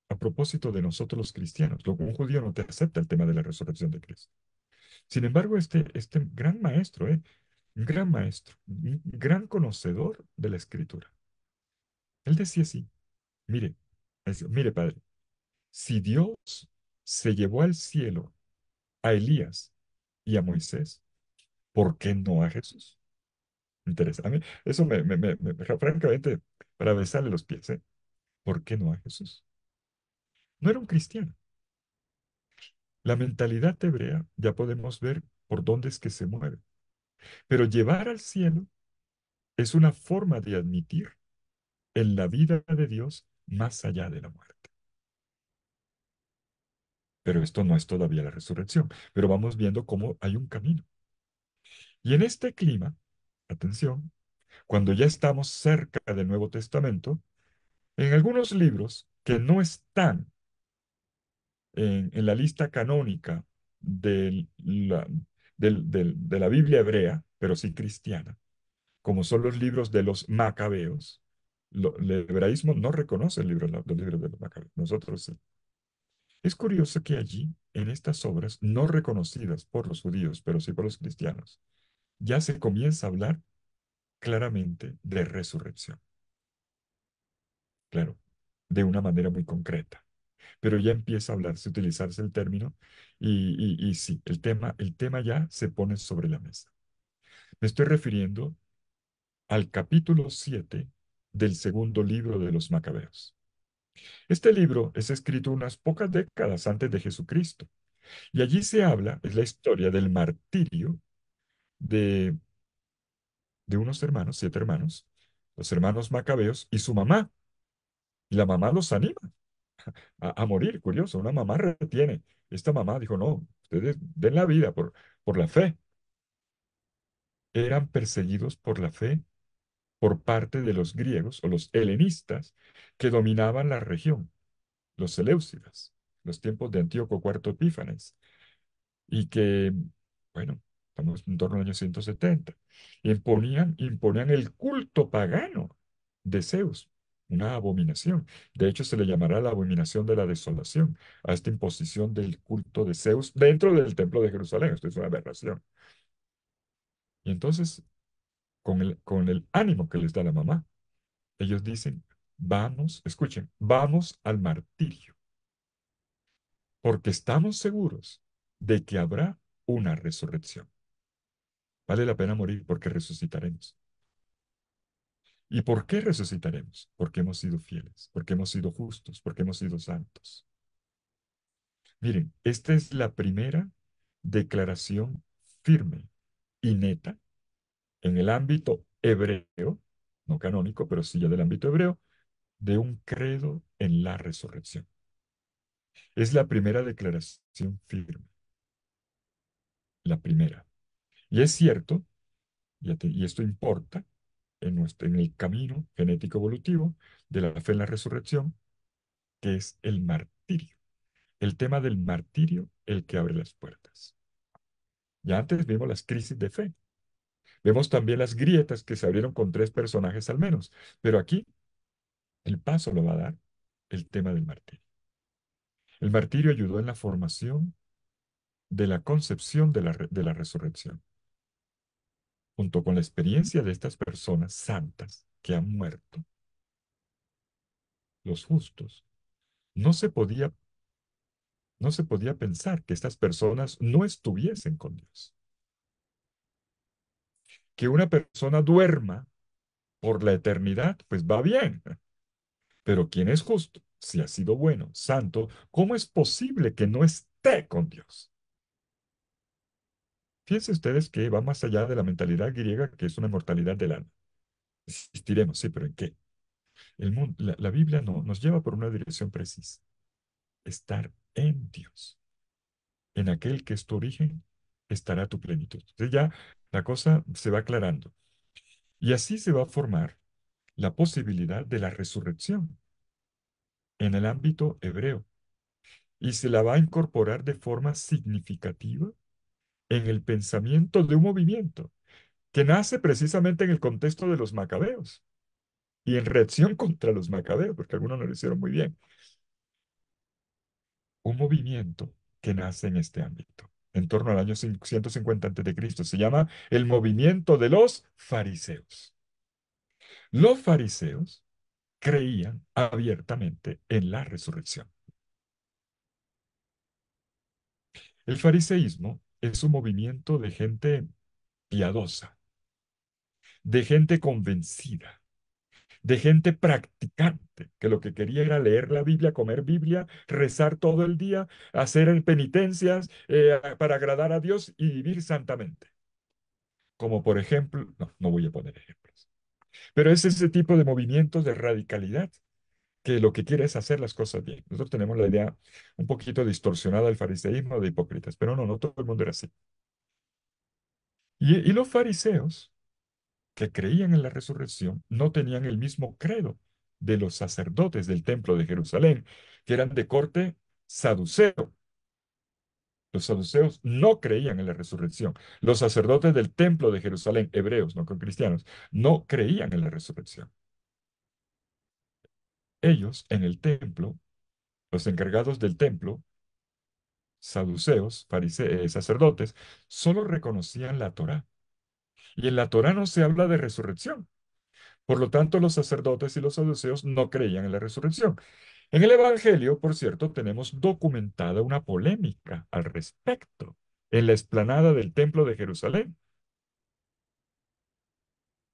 a propósito de nosotros los cristianos, un judío no te acepta el tema de la resurrección de Cristo. Sin embargo, este gran maestro, un gran maestro, un gran conocedor de la escritura, él decía así, mire, mire, padre, si Dios se llevó al cielo a Elías y a Moisés, ¿por qué no a Jesús? Me interesa. A mí, eso francamente, para besarle los pies, ¿eh? ¿Por qué no a Jesús? No era un cristiano. La mentalidad hebrea ya podemos ver por dónde es que se mueve. Pero llevar al cielo es una forma de admitir en la vida de Dios más allá de la muerte. Pero esto no es todavía la resurrección, pero vamos viendo cómo hay un camino. Y en este clima, atención, cuando ya estamos cerca del Nuevo Testamento, en algunos libros que no están en la lista canónica de la Biblia hebrea, pero sí cristiana, como son los libros de los macabeos, el hebraísmo no reconoce los libros de los macabeos, nosotros sí. Es curioso que allí, en estas obras no reconocidas por los judíos, pero sí por los cristianos, ya se comienza a hablar claramente de resurrección, claro, de una manera muy concreta. Pero ya empieza a hablarse, a utilizarse el término, y sí, el tema ya se pone sobre la mesa. Me estoy refiriendo al capítulo 7 del segundo libro de los Macabeos. Este libro es escrito unas pocas décadas antes de Jesucristo, y allí se habla, es la historia del martirio de, de unos hermanos, 7 hermanos, los hermanos Macabeos y su mamá. Y la mamá los anima a morir, curioso, una mamá retiene. Esta mamá dijo, no, ustedes den la vida por la fe. Eran perseguidos por la fe por parte de los griegos o los helenistas que dominaban la región, los Seleucidas, los tiempos de Antíoco IV Epífanes, y que, bueno, estamos en torno al año 170, imponían el culto pagano de Zeus, una abominación. De hecho, se le llamará la abominación de la desolación a esta imposición del culto de Zeus dentro del templo de Jerusalén. Esto es una aberración. Y entonces, con el ánimo que les da la mamá, ellos dicen, vamos, escuchen, vamos al martirio, porque estamos seguros de que habrá una resurrección. Vale la pena morir porque resucitaremos. ¿Y por qué resucitaremos? Porque hemos sido fieles, porque hemos sido justos, porque hemos sido santos. Miren, esta es la primera declaración firme y neta en el ámbito hebreo, no canónico, pero sí ya del ámbito hebreo, de un credo en la resurrección. Es la primera declaración firme, la primera. Y es cierto, y esto importa en el camino genético evolutivo de la fe en la resurrección, que es el martirio. El tema del martirio, el que abre las puertas. Ya antes vimos las crisis de fe. Vemos también las grietas que se abrieron con tres personajes al menos. Pero aquí el paso lo va a dar el tema del martirio. El martirio ayudó en la formación de la concepción de la resurrección, junto con la experiencia de estas personas santas que han muerto, los justos. No se podía, no se podía pensar que estas personas no estuviesen con Dios. Que una persona duerma por la eternidad, pues va bien. Pero quien es justo, si ha sido bueno, santo, ¿cómo es posible que no esté con Dios? Fíjense ustedes que va más allá de la mentalidad griega, que es una mortalidad del alma. Existiremos, sí, pero ¿en qué? La Biblia no, nos lleva por una dirección precisa. Estar en Dios. En aquel que es tu origen, estará tu plenitud. Entonces ya la cosa se va aclarando. Y así se va a formar la posibilidad de la resurrección en el ámbito hebreo. Y se la va a incorporar de forma significativa en el pensamiento de un movimiento que nace precisamente en el contexto de los macabeos y en reacción contra los macabeos, porque algunos no lo hicieron muy bien. Un movimiento que nace en este ámbito, en torno al año 150 a.C. Se llama el movimiento de los fariseos. Los fariseos creían abiertamente en la resurrección. El fariseísmo es un movimiento de gente piadosa, de gente convencida, de gente practicante, que lo que quería era leer la Biblia, comer Biblia, rezar todo el día, hacer penitencias para agradar a Dios y vivir santamente. Como por ejemplo, no, no voy a poner ejemplos, pero es ese tipo de movimientos de radicalidad que lo que quiere es hacer las cosas bien. Nosotros tenemos la idea un poquito distorsionada del fariseísmo de hipócritas, pero no, no todo el mundo era así. Y los fariseos que creían en la resurrección no tenían el mismo credo de los sacerdotes del templo de Jerusalén, que eran de corte saduceo. Los saduceos no creían en la resurrección. Los sacerdotes del templo de Jerusalén, hebreos, no con cristianos, no creían en la resurrección. Ellos en el templo, los encargados del templo, saduceos, sacerdotes, solo reconocían la Torá. Y en la Torá no se habla de resurrección. Por lo tanto, los sacerdotes y los saduceos no creían en la resurrección. En el Evangelio, por cierto, tenemos documentada una polémica al respecto en la explanada del Templo de Jerusalén,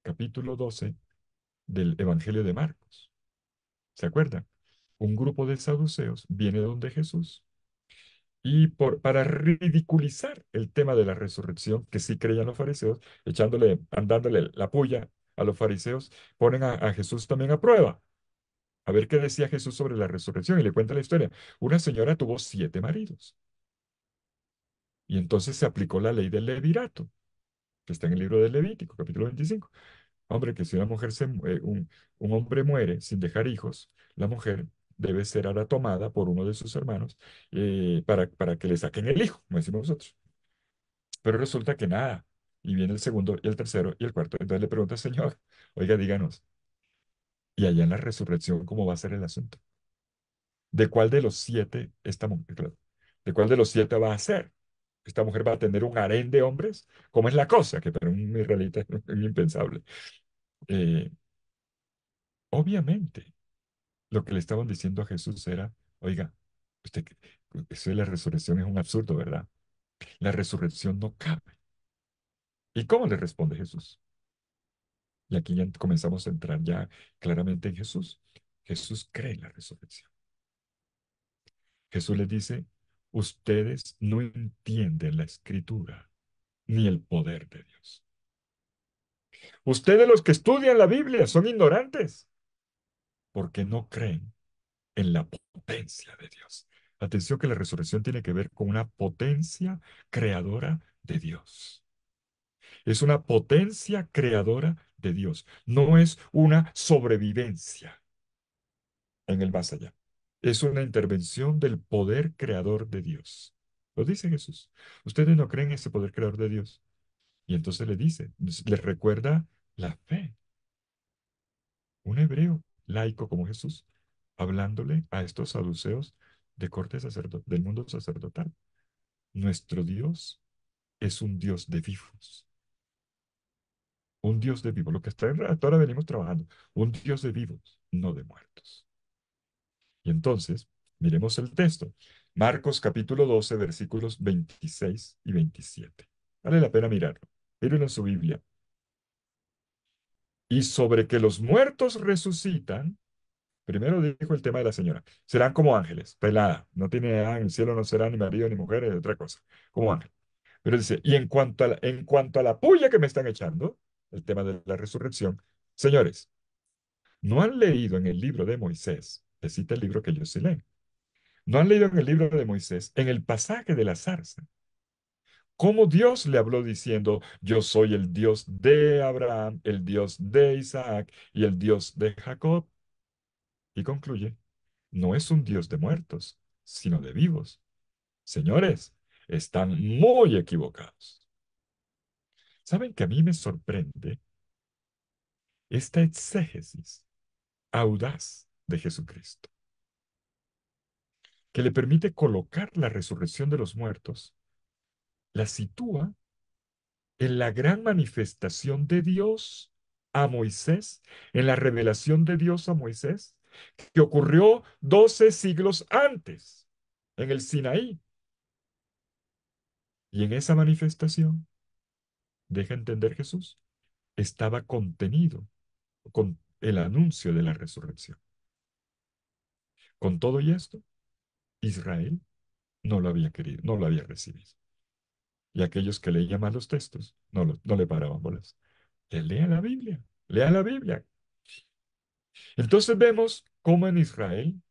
capítulo 12 del Evangelio de Marcos. ¿Se acuerdan? Un grupo de saduceos viene donde Jesús y para ridiculizar el tema de la resurrección, que sí creían los fariseos, dándole la puya a los fariseos, ponen a Jesús también a prueba. A ver qué decía Jesús sobre la resurrección y le cuenta la historia. Una señora tuvo 7 maridos y entonces se aplicó la ley del levirato, que está en el libro del Levítico, capítulo 25. Hombre, que si una mujer un hombre muere sin dejar hijos, la mujer debe ser ahora tomada por uno de sus hermanos para que le saquen el hijo, como decimos nosotros. Pero resulta que nada. Y viene el segundo y el tercero y el cuarto. Entonces le pregunta al Señor, oiga, díganos, ¿y allá en la resurrección cómo va a ser el asunto? ¿De cuál de los 7 esta mujer, claro, de cuál de los 7 va a ser? ¿Esta mujer va a tener un harén de hombres? ¿Cómo es la cosa? Que para un israelita es impensable. Eh, obviamente, lo que le estaban diciendo a Jesús era, oiga, usted, eso de la resurrección es un absurdo, ¿verdad? La resurrección no cabe. ¿Y cómo le responde Jesús? Y aquí ya comenzamos a entrar ya claramente en Jesús. Jesús cree en la resurrección. Jesús les dice, ustedes no entienden la escritura ni el poder de Dios. Ustedes los que estudian la Biblia son ignorantes porque no creen en la potencia de Dios. Atención que la resurrección tiene que ver con una potencia creadora de Dios. Es una potencia creadora de Dios. No es una sobrevivencia en el más allá. Es una intervención del poder creador de Dios. Lo dice Jesús. Ustedes no creen en ese poder creador de Dios. Y entonces le dice, les recuerda la fe. Un hebreo laico como Jesús, hablándole a estos saduceos de corte del mundo sacerdotal. Nuestro Dios es un Dios de vivos, un Dios de vivos, lo que hasta ahora venimos trabajando, un Dios de vivos, no de muertos. Y entonces, miremos el texto. Marcos capítulo 12, versículos 26 y 27. Vale la pena mirarlo. Mírenlo en su Biblia. Y sobre que los muertos resucitan, primero dijo el tema de la señora. Serán como ángeles, pelada. No tiene, en el cielo no será ni marido ni mujer, es otra cosa. Como ángel. Pero dice, y en cuanto a la puya que me están echando, el tema de la resurrección, señores, ¿no han leído en el libro de Moisés? Le cita el libro que ellos sí leen. ¿No han leído en el libro de Moisés, en el pasaje de la zarza, cómo Dios le habló diciendo, yo soy el Dios de Abraham, el Dios de Isaac y el Dios de Jacob? Y concluye, no es un Dios de muertos, sino de vivos. Señores, están muy equivocados. ¿Saben que a mí me sorprende esta exégesis audaz de Jesucristo, que le permite colocar la resurrección de los muertos, la sitúa en la gran manifestación de Dios a Moisés, en la revelación de Dios a Moisés, que ocurrió 12 siglos antes, en el Sinaí? Y en esa manifestación, deja entender Jesús, estaba contenido con el anuncio de la resurrección. Con todo y esto, Israel no lo había querido, no lo había recibido. Y aquellos que leían mal los textos no le paraban bolas. Lea la Biblia, lea la Biblia. Entonces vemos cómo en Israel,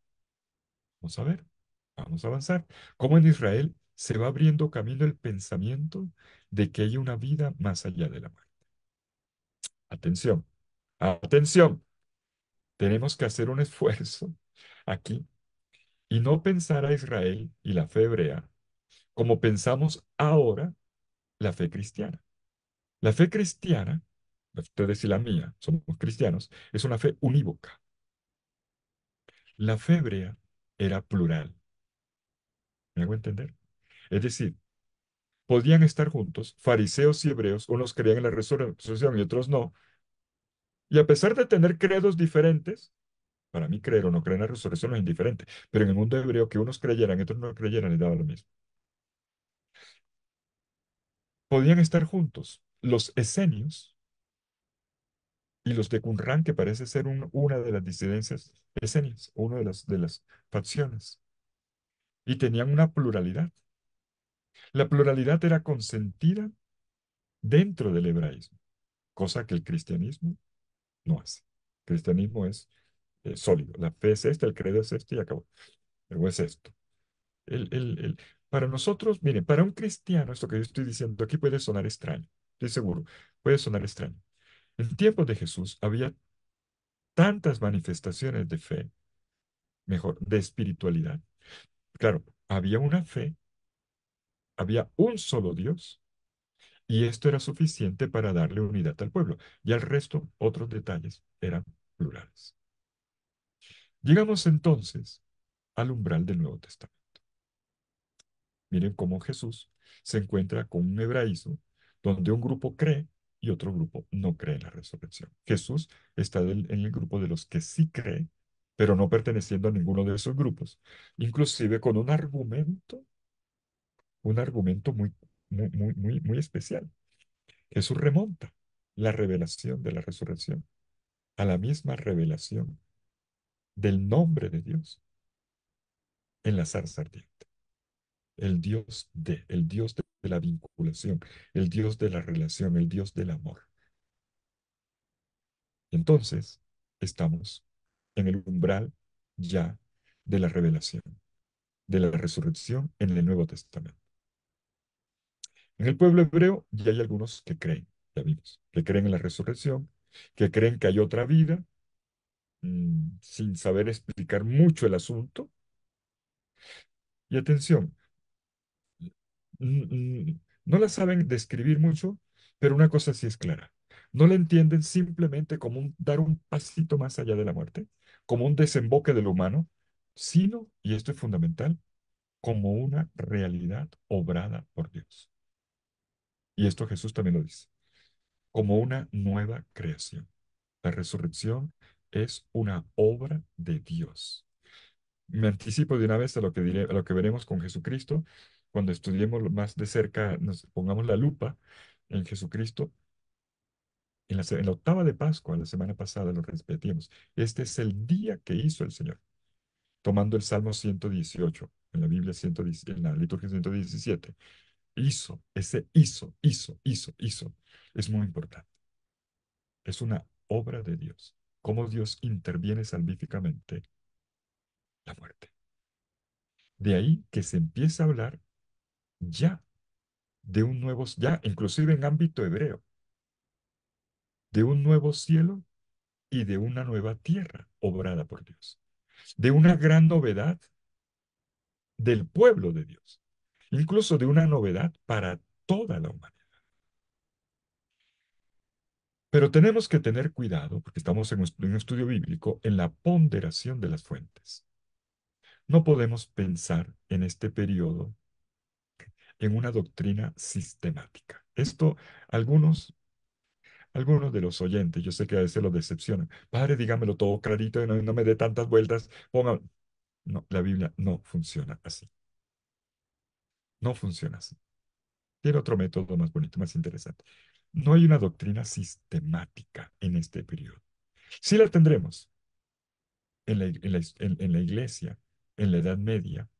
vamos a ver, vamos a avanzar, cómo en Israel se va abriendo camino el pensamiento de que hay una vida más allá de la muerte. Atención, atención, tenemos que hacer un esfuerzo aquí y no pensar a Israel y la fe hebrea como pensamos ahora la fe cristiana. La fe cristiana, ustedes y la mía, somos cristianos, es una fe unívoca. La fe hebrea era plural. ¿Me hago entender? Es decir, podían estar juntos, fariseos y hebreos, unos creían en la resurrección y otros no, y a pesar de tener credos diferentes, para mí creer o no creer en la resurrección no es indiferente, pero en el mundo hebreo que unos creyeran y otros no creyeran les daba lo mismo. Podían estar juntos los esenios y los de Qumran, que parece ser una de las disidencias esenias, una de las facciones, y tenían una pluralidad. La pluralidad era consentida dentro del hebraísmo, cosa que el cristianismo no hace. El cristianismo es sólido. La fe es esta, el credo es este y acabó. Pero es esto. El, el, el- para nosotros, miren, para un cristiano, esto que yo estoy diciendo aquí puede sonar extraño, estoy seguro, puede sonar extraño. En tiempos de Jesús había tantas manifestaciones de fe, mejor, de espiritualidad. Claro, había una fe, había un solo Dios, y esto era suficiente para darle unidad al pueblo. Y al resto, otros detalles eran plurales. Llegamos entonces al umbral del Nuevo Testamento. Miren cómo Jesús se encuentra con un hebraísmo donde un grupo cree y otro grupo no cree en la resurrección. Jesús está en el grupo de los que sí cree, pero no perteneciendo a ninguno de esos grupos, inclusive con un argumento muy, muy, muy, muy, muy especial. Jesús remonta la revelación de la resurrección a la misma revelación del nombre de Dios en la zarza ardiente. El Dios de la vinculación, el Dios de la relación, el Dios del amor. Entonces, estamos en el umbral ya de la revelación, de la resurrección en el Nuevo Testamento. En el pueblo hebreo ya hay algunos que creen, ya vimos, que creen en la resurrección, que creen que hay otra vida, sin saber explicar mucho el asunto. Y atención, no la saben describir mucho, pero una cosa sí es clara. No la entienden simplemente como dar un pasito más allá de la muerte, como un desemboque de lo humano, sino, y esto es fundamental, como una realidad obrada por Dios. Y esto Jesús también lo dice, como una nueva creación. La resurrección es una obra de Dios. Me anticipo de una vez a lo que diré, a lo que veremos con Jesucristo cuando estudiemos más de cerca, nos pongamos la lupa en Jesucristo. En la octava de Pascua, la semana pasada lo repetimos. Este es el día que hizo el Señor, tomando el Salmo 118 en la Biblia 110, en la liturgia 117. Hizo, ese hizo, es muy importante. Es una obra de Dios. Cómo Dios interviene salvíficamente la muerte. De ahí que se empieza a hablar ya de un nuevo, ya inclusive en ámbito hebreo, de un nuevo cielo y de una nueva tierra obrada por Dios, de una gran novedad del pueblo de Dios, incluso de una novedad para toda la humanidad. Pero tenemos que tener cuidado, porque estamos en un estudio bíblico, en la ponderación de las fuentes. No podemos pensar en este periodo en una doctrina sistemática. Esto, algunos algunos de los oyentes, yo sé que a veces los decepcionan. Padre, dígamelo todo clarito y no me dé tantas vueltas. Ponga... No, la Biblia no funciona así. No funciona así. Tiene otro método más bonito, más interesante. No hay una doctrina sistemática en este periodo. Sí la tendremos en la iglesia, en la Edad Media,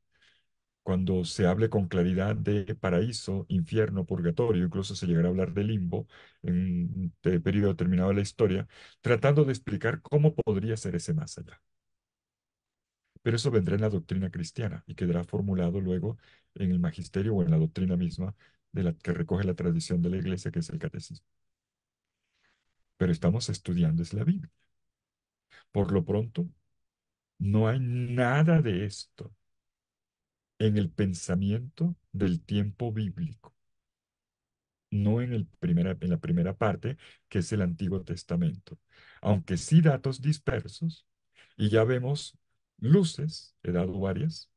cuando se hable con claridad de paraíso, infierno, purgatorio, incluso se llegará a hablar de limbo en un periodo determinado de la historia, tratando de explicar cómo podría ser ese más allá. Pero eso vendrá en la doctrina cristiana y quedará formulado luego en el magisterio o en la doctrina misma de la que recoge la tradición de la iglesia, que es el catecismo. Pero estamos estudiando es la Biblia. Por lo pronto, no hay nada de esto en el pensamiento del tiempo bíblico, no en la primera parte, que es el Antiguo Testamento, aunque sí datos dispersos, y ya vemos luces, he dado varias,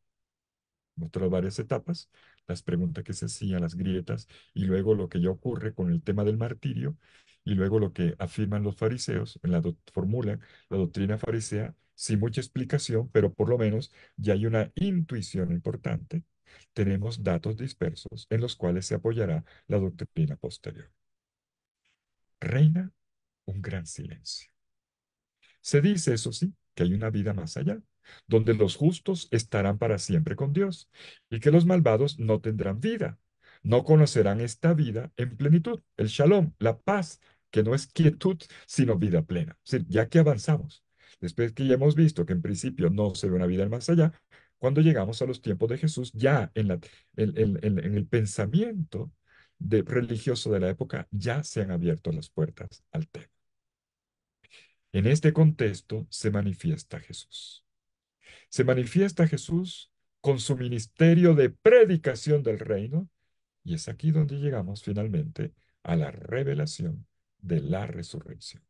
mostrado varias etapas, las preguntas que se hacían, las grietas, y luego lo que ya ocurre con el tema del martirio, y luego lo que afirman los fariseos, formulan la doctrina farisea, sin mucha explicación, pero por lo menos ya hay una intuición importante. Tenemos datos dispersos en los cuales se apoyará la doctrina posterior. Reina un gran silencio. Se dice, eso sí, que hay una vida más allá, donde los justos estarán para siempre con Dios y que los malvados no tendrán vida, no conocerán esta vida en plenitud, el shalom, la paz, que no es quietud, sino vida plena. Es decir, ya que avanzamos, después que ya hemos visto que en principio no se ve una vida más allá, cuando llegamos a los tiempos de Jesús, ya en el pensamiento religioso de la época, ya se han abierto las puertas al tema. En este contexto se manifiesta Jesús. Se manifiesta Jesús con su ministerio de predicación del reino y es aquí donde llegamos finalmente a la revelación de la resurrección.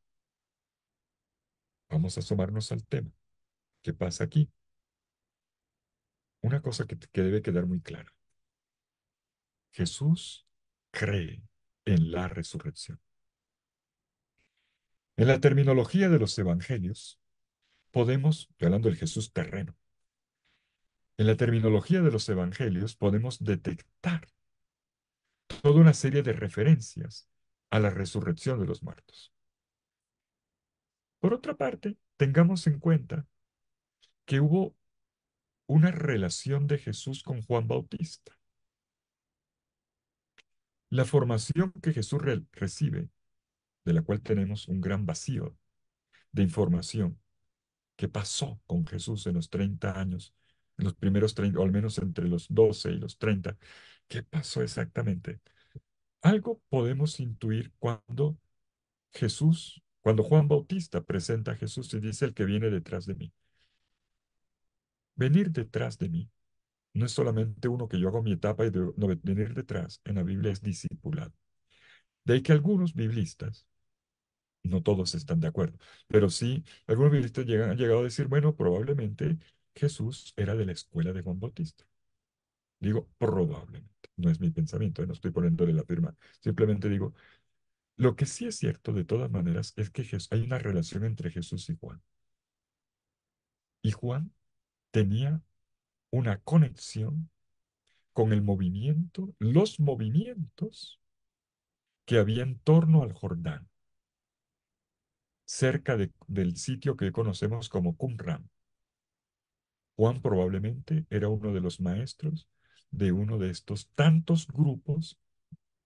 Vamos a asomarnos al tema. ¿Qué pasa aquí? Una cosa que debe quedar muy clara. Jesús cree en la resurrección. En la terminología de los evangelios, estoy hablando del Jesús terreno, en la terminología de los evangelios podemos detectar toda una serie de referencias a la resurrección de los muertos. Por otra parte, tengamos en cuenta que hubo una relación de Jesús con Juan Bautista. La formación que Jesús recibe, de la cual tenemos un gran vacío de información, qué pasó con Jesús en los 30 años, en los primeros 30, o al menos entre los 12 y los 30, qué pasó exactamente. Algo podemos intuir cuando Juan Bautista presenta a Jesús y dice el que viene detrás de mí. Venir detrás de mí no es solamente uno que yo hago mi etapa y de, no, venir detrás. En la Biblia es discipulado. De ahí que algunos biblistas, no todos están de acuerdo, pero sí, algunos biblistas han llegado a decir, bueno, probablemente Jesús era de la escuela de Juan Bautista. Digo, probablemente. No es mi pensamiento, no estoy poniéndole la firma. Simplemente digo, lo que sí es cierto de todas maneras es que hay una relación entre Jesús y Juan. Y Juan tenía una conexión con el movimiento, los movimientos que había en torno al Jordán, cerca del sitio que conocemos como Qumran. Juan probablemente era uno de los maestros de uno de estos tantos grupos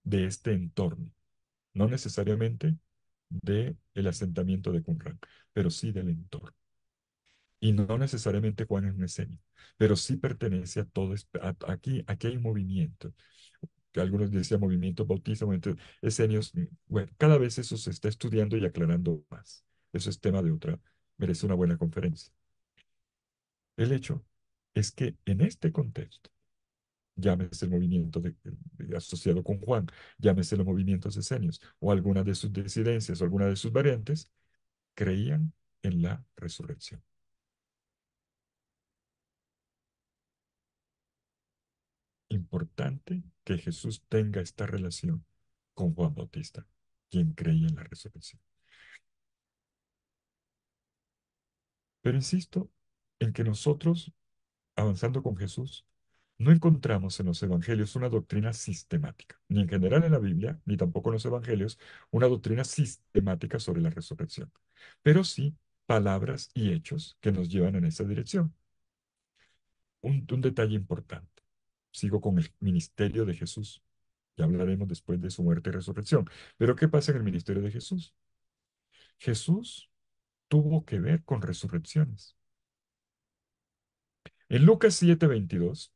de este entorno, no necesariamente del asentamiento de Qumran, pero sí del entorno. Y no necesariamente Juan es un escenio, pero sí pertenece a todo. Aquí hay un movimiento, que algunos decían movimiento bautista, movimiento esenios. Bueno, cada vez eso se está estudiando y aclarando más. Eso es tema de otra, merece una buena conferencia. El hecho es que en este contexto, llámese el movimiento asociado con Juan, llámese los movimientos esenios, o alguna de sus disidencias, o alguna de sus variantes, creían en la resurrección. Importante que Jesús tenga esta relación con Juan Bautista, quien creía en la resurrección. Pero insisto en que nosotros, avanzando con Jesús, no encontramos en los evangelios una doctrina sistemática, ni en general en la Biblia, ni tampoco en los evangelios, una doctrina sistemática sobre la resurrección, pero sí palabras y hechos que nos llevan en esa dirección. Un detalle importante. Sigo con el ministerio de Jesús. Ya hablaremos después de su muerte y resurrección. Pero ¿qué pasa en el ministerio de Jesús? Jesús tuvo que ver con resurrecciones. En Lucas 7:22,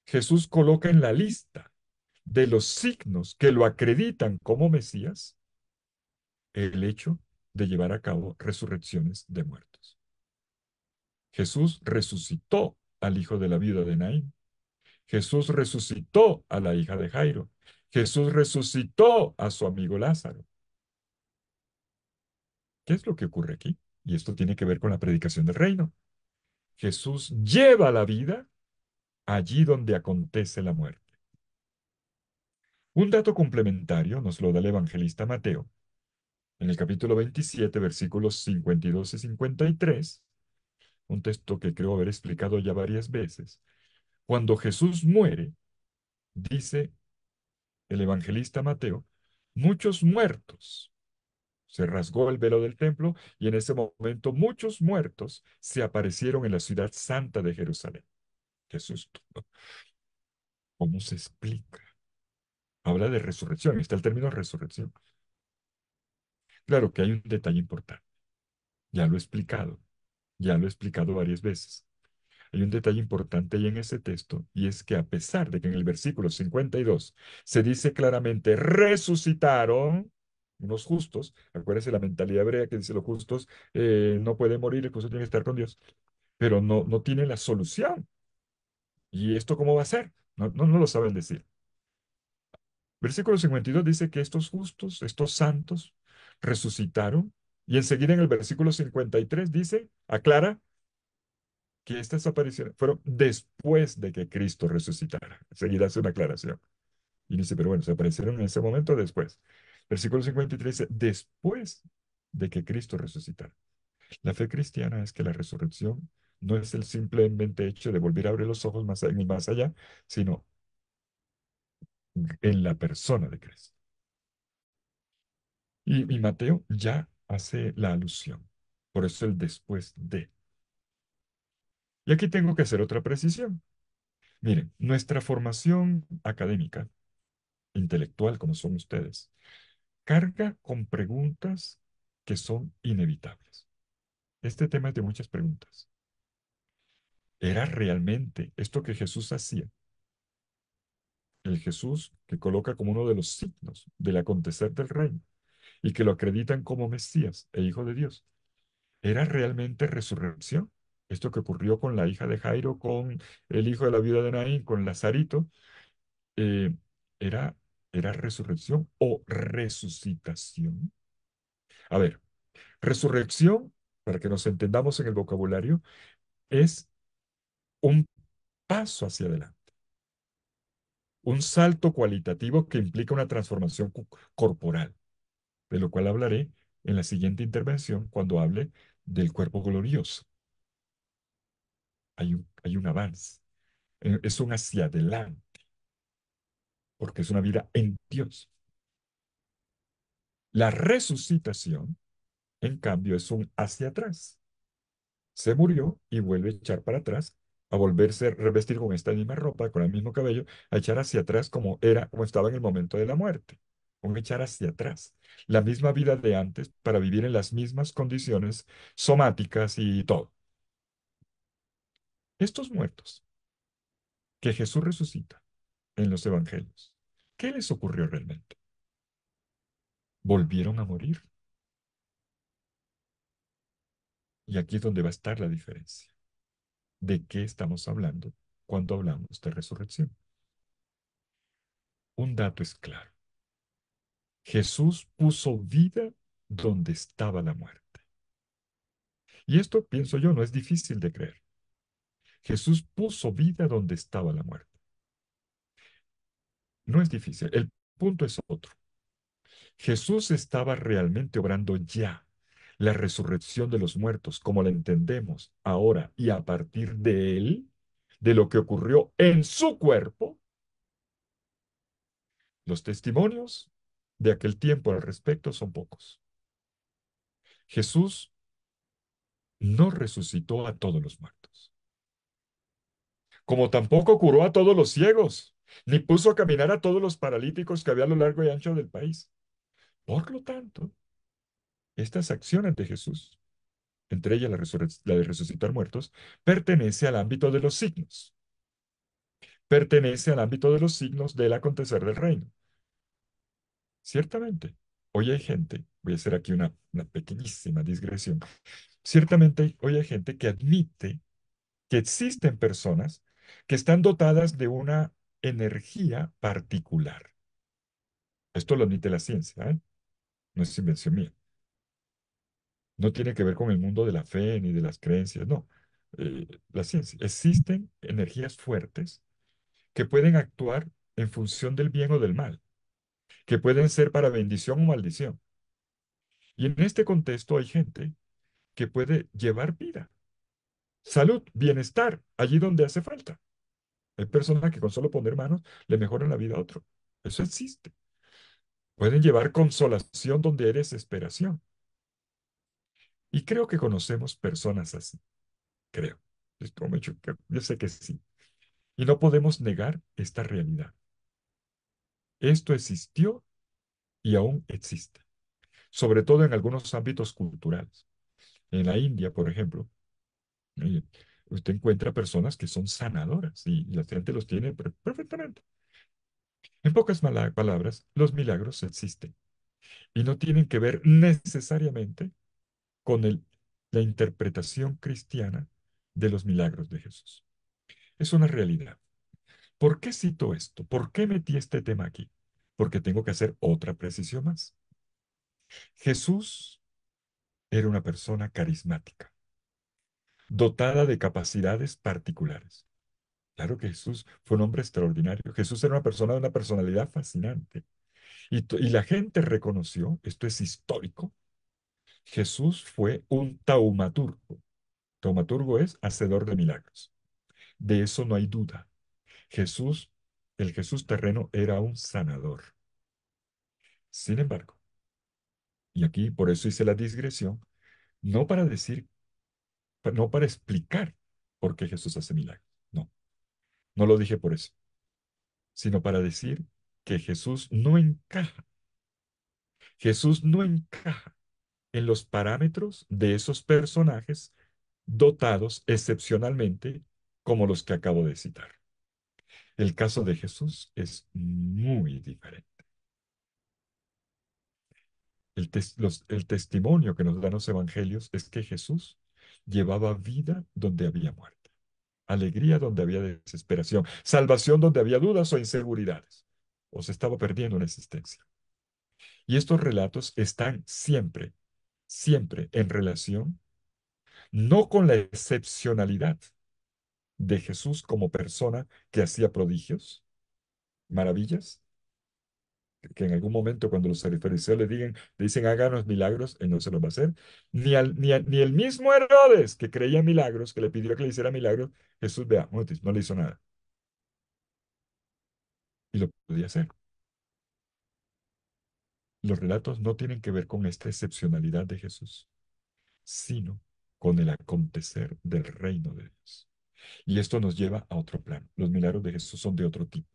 Jesús coloca en la lista de los signos que lo acreditan como Mesías el hecho de llevar a cabo resurrecciones de muertos. Jesús resucitó al hijo de la viuda de Naín. Jesús resucitó a la hija de Jairo. Jesús resucitó a su amigo Lázaro. ¿Qué es lo que ocurre aquí? Y esto tiene que ver con la predicación del reino. Jesús lleva la vida allí donde acontece la muerte. Un dato complementario nos lo da el evangelista Mateo en el capítulo 27, versículos 52 y 53, un texto que creo haber explicado ya varias veces. Cuando Jesús muere, dice el evangelista Mateo, muchos muertos. Se rasgó el velo del templo y en ese momento muchos muertos se aparecieron en la ciudad santa de Jerusalén. Qué susto. ¿Cómo se explica? Habla de resurrección, está el término resurrección. Claro que hay un detalle importante, ya lo he explicado, ya lo he explicado varias veces. Hay un detalle importante ahí en ese texto, y es que a pesar de que en el versículo 52 se dice claramente, resucitaron unos justos, acuérdense la mentalidad hebrea que dice los justos no pueden morir, el justo tiene que estar con Dios, pero no tienen la solución. ¿Y esto cómo va a ser? No lo saben decir. Versículo 52 dice que estos justos, estos santos, resucitaron, y enseguida en el versículo 53 dice, aclara, que estas apariciones fueron después de que Cristo resucitara. Enseguida hace una aclaración. Y dice, pero bueno, se aparecieron en ese momento o después. Versículo 53 dice, después de que Cristo resucitara. La fe cristiana es que la resurrección no es el simplemente hecho de volver a abrir los ojos más, en el más allá, sino en la persona de Cristo. Y Mateo ya hace la alusión. Por eso el después de. Y aquí tengo que hacer otra precisión. Miren, nuestra formación académica, intelectual como son ustedes, carga con preguntas que son inevitables. Este tema es de muchas preguntas. ¿Era realmente esto que Jesús hacía? El Jesús que coloca como uno de los signos del acontecer del reino y que lo acreditan como Mesías e Hijo de Dios. ¿Era realmente resurrección? Esto que ocurrió con la hija de Jairo, con el hijo de la viuda de Naín, con Lazarito, eh, era, era resurrección o resucitación. A ver, resurrección, para que nos entendamos en el vocabulario, es un paso hacia adelante, un salto cualitativo que implica una transformación corporal, de lo cual hablaré en la siguiente intervención cuando hable del cuerpo glorioso. Hay un avance, es un hacia adelante, porque es una vida en Dios. La resucitación, en cambio, es un hacia atrás. Se murió y vuelve a echar para atrás, a volverse a revestir con esta misma ropa, con el mismo cabello, a echar hacia atrás como era, como estaba en el momento de la muerte. Un echar hacia atrás. La misma vida de antes para vivir en las mismas condiciones somáticas y todo. Estos muertos que Jesús resucita en los evangelios, ¿qué les ocurrió realmente? Volvieron a morir. Y aquí es donde va a estar la diferencia. ¿De qué estamos hablando cuando hablamos de resurrección? Un dato es claro. Jesús puso vida donde estaba la muerte. Y esto, pienso yo, no es difícil de creer. Jesús puso vida donde estaba la muerte. No es difícil. El punto es otro. Jesús estaba realmente obrando ya la resurrección de los muertos, como la entendemos ahora y a partir de él, de lo que ocurrió en su cuerpo. Los testimonios de aquel tiempo al respecto son pocos. Jesús no resucitó a todos los muertos, como tampoco curó a todos los ciegos, ni puso a caminar a todos los paralíticos que había a lo largo y ancho del país. Por lo tanto, estas acciones de Jesús, entre ellas la de resucitar muertos, pertenece al ámbito de los signos, pertenece al ámbito de los signos del acontecer del reino. Ciertamente, hoy hay gente, voy a hacer aquí una pequeñísima digresión, ciertamente hoy hay gente que admite que existen personas que están dotadas de una energía particular. Esto lo admite la ciencia, ¿eh? No es invención mía. No tiene que ver con el mundo de la fe ni de las creencias, no. La ciencia. Existen energías fuertes que pueden actuar en función del bien o del mal, que pueden ser para bendición o maldición. Y en este contexto hay gente que puede llevar vida, salud, bienestar, allí donde hace falta. Hay personas que con solo poner manos le mejoran la vida a otro. Eso existe. Pueden llevar consolación donde hay desesperación. Y creo que conocemos personas así. Creo. Yo sé que sí. Y no podemos negar esta realidad. Esto existió y aún existe, sobre todo en algunos ámbitos culturales. En la India, por ejemplo, eh, usted encuentra personas que son sanadoras y la gente los tiene perfectamente. En pocas palabras, los milagros existen y no tienen que ver necesariamente con la interpretación cristiana de los milagros de Jesús. Es una realidad. ¿Por qué cito esto? ¿Por qué metí este tema aquí? Porque tengo que hacer otra precisión más. Jesús era una persona carismática, dotada de capacidades particulares. Claro que Jesús fue un hombre extraordinario. Jesús era una persona de una personalidad fascinante. Y la gente reconoció, esto es histórico, Jesús fue un taumaturgo. Taumaturgo es hacedor de milagros. De eso no hay duda. Jesús, el Jesús terreno, era un sanador. Sin embargo, y aquí por eso hice la digresión, no para decir, no para explicar por qué Jesús hace milagros. No, no lo dije por eso, sino para decir que Jesús no encaja en los parámetros de esos personajes dotados excepcionalmente como los que acabo de citar. El caso de Jesús es muy diferente. El testimonio que nos dan los evangelios es que Jesús llevaba vida donde había muerte, alegría donde había desesperación, salvación donde había dudas o inseguridades, o se estaba perdiendo una existencia. Y estos relatos están siempre, siempre en relación, no con la excepcionalidad de Jesús como persona que hacía prodigios, maravillas, que en algún momento cuando los fariseos le dicen háganos milagros, él no se los va a hacer, ni el mismo Herodes que creía en milagros, que le pidió que le hiciera milagros, Jesús, vea, no le hizo nada y lo podía hacer. Los relatos no tienen que ver con esta excepcionalidad de Jesús, sino con el acontecer del reino de Dios. Y esto nos lleva a otro plano. Los milagros de Jesús son de otro tipo,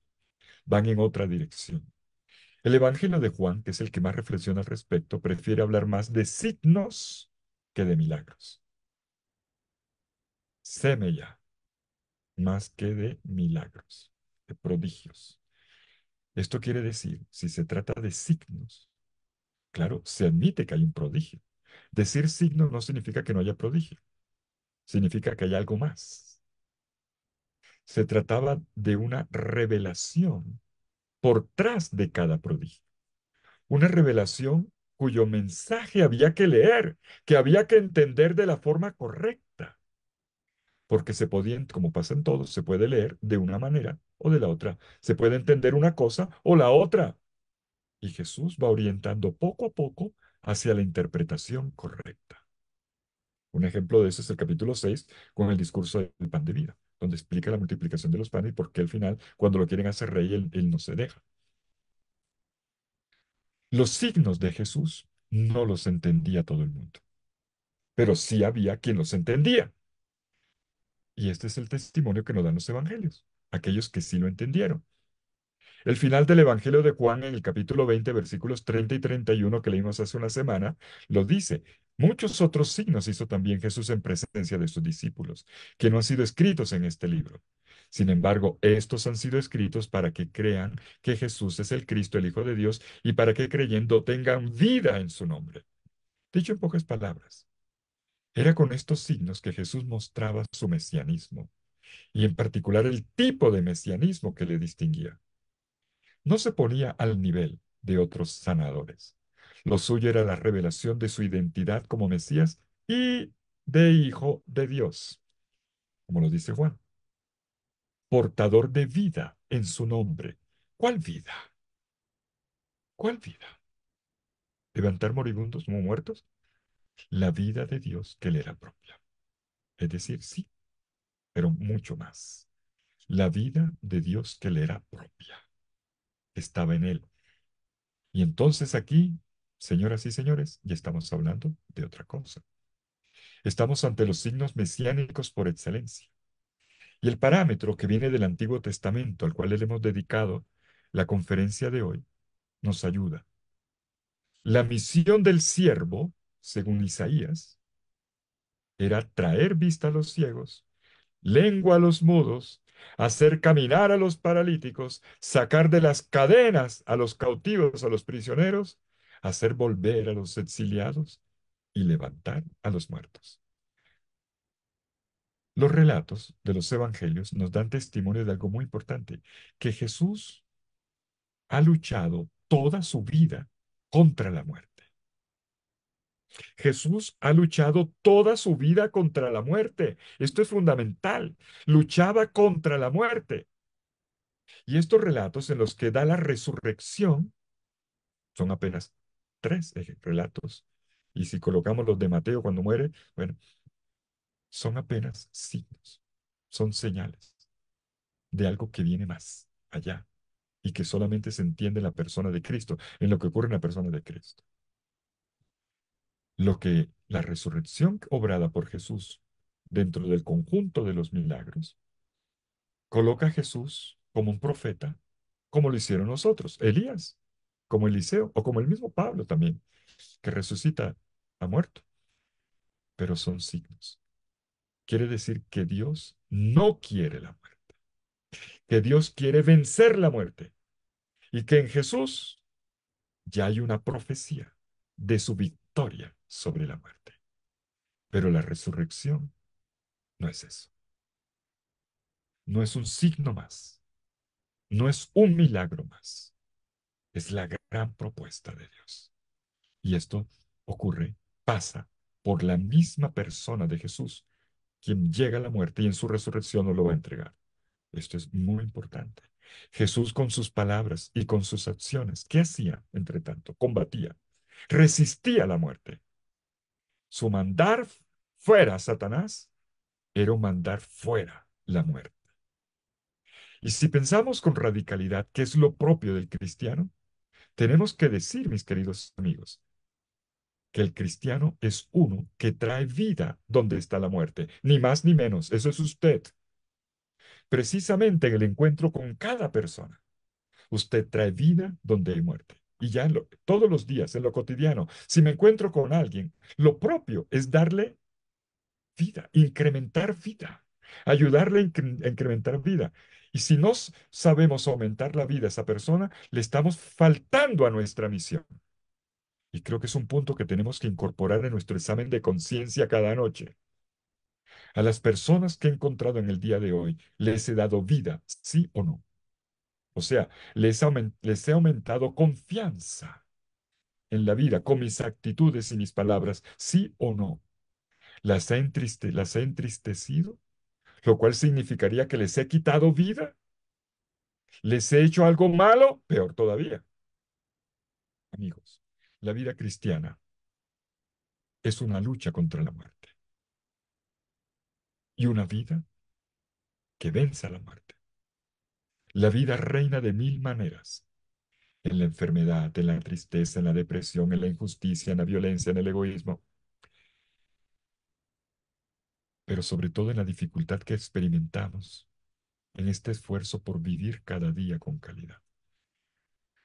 van en otra dirección. El Evangelio de Juan, que es el que más reflexiona al respecto, prefiere hablar más de signos que de milagros. Semella, más que de milagros, de prodigios. Esto quiere decir, si se trata de signos, claro, se admite que hay un prodigio. Decir signo no significa que no haya prodigio, significa que hay algo más. Se trataba de una revelación por tras de cada prodigio. Una revelación cuyo mensaje había que leer, que había que entender de la forma correcta, porque se podían, como pasa en todos, se puede leer de una manera o de la otra, se puede entender una cosa o la otra, y Jesús va orientando poco a poco hacia la interpretación correcta. Un ejemplo de eso es el capítulo 6 con el discurso del pan de vida, donde explica la multiplicación de los panes y por qué al final, cuando lo quieren hacer rey, él no se deja. Los signos de Jesús no los entendía todo el mundo, pero sí había quien los entendía. Y este es el testimonio que nos dan los evangelios, aquellos que sí lo entendieron. El final del Evangelio de Juan en el capítulo 20, versículos 30 y 31 que leímos hace una semana, lo dice. Muchos otros signos hizo también Jesús en presencia de sus discípulos, que no han sido escritos en este libro. Sin embargo, estos han sido escritos para que crean que Jesús es el Cristo, el Hijo de Dios, y para que creyendo tengan vida en su nombre. Dicho en pocas palabras, era con estos signos que Jesús mostraba su mesianismo, y en particular el tipo de mesianismo que le distinguía. No se ponía al nivel de otros sanadores. Lo suyo era la revelación de su identidad como Mesías y de Hijo de Dios, como lo dice Juan, portador de vida en su nombre. ¿Cuál vida? ¿Cuál vida? ¿Levantar moribundos como muertos? La vida de Dios que le era propia. Es decir, sí, pero mucho más. La vida de Dios que le era propia. Estaba en él. Y entonces aquí, señoras y señores, ya estamos hablando de otra cosa. Estamos ante los signos mesiánicos por excelencia. Y el parámetro que viene del Antiguo Testamento, al cual le hemos dedicado la conferencia de hoy, nos ayuda. La misión del siervo, según Isaías, era traer vista a los ciegos, lengua a los mudos, hacer caminar a los paralíticos, sacar de las cadenas a los cautivos, a los prisioneros, hacer volver a los exiliados y levantar a los muertos. Los relatos de los evangelios nos dan testimonio de algo muy importante, que Jesús ha luchado toda su vida contra la muerte. Jesús ha luchado toda su vida contra la muerte. Esto es fundamental. Luchaba contra la muerte. Y estos relatos en los que da la resurrección son apenas tres relatos. Y si colocamos los de Mateo cuando muere, bueno, son apenas signos, son señales de algo que viene más allá y que solamente se entiende en la persona de Cristo, en lo que ocurre en la persona de Cristo. Lo que la resurrección obrada por Jesús dentro del conjunto de los milagros coloca a Jesús como un profeta, como lo hicieron nosotros, Elías, como Eliseo o como el mismo Pablo también, que resucita a muerto, pero son signos. Quiere decir que Dios no quiere la muerte, que Dios quiere vencer la muerte y que en Jesús ya hay una profecía de su victoria sobre la muerte. Pero la resurrección no es eso. No es un signo más. No es un milagro más. Es la gran propuesta de Dios. Y esto ocurre, pasa por la misma persona de Jesús, quien llega a la muerte y en su resurrección nos lo va a entregar. Esto es muy importante. Jesús con sus palabras y con sus acciones, ¿qué hacía? Entre tanto, combatía, resistía la muerte. Su mandar fuera a Satanás era un mandar fuera la muerte. Y si pensamos con radicalidad qué es lo propio del cristiano, tenemos que decir, mis queridos amigos, que el cristiano es uno que trae vida donde está la muerte, ni más ni menos. Eso es usted, precisamente en el encuentro con cada persona. Usted trae vida donde hay muerte. Y ya todos los días, en lo cotidiano, si me encuentro con alguien, lo propio es darle vida, incrementar vida, ayudarle a incrementar vida. Y si no sabemos aumentar la vida a esa persona, le estamos faltando a nuestra misión. Y creo que es un punto que tenemos que incorporar en nuestro examen de conciencia cada noche. A las personas que he encontrado en el día de hoy, ¿les he dado vida, sí o no? O sea, les he aumentado confianza en la vida con mis actitudes y mis palabras, sí o no. Las he entristecido, lo cual significaría que les he quitado vida, les he hecho algo malo, peor todavía. Amigos, la vida cristiana es una lucha contra la muerte y una vida que vence a la muerte. La vida reina de mil maneras, en la enfermedad, en la tristeza, en la depresión, en la injusticia, en la violencia, en el egoísmo, pero sobre todo en la dificultad que experimentamos en este esfuerzo por vivir cada día con calidad.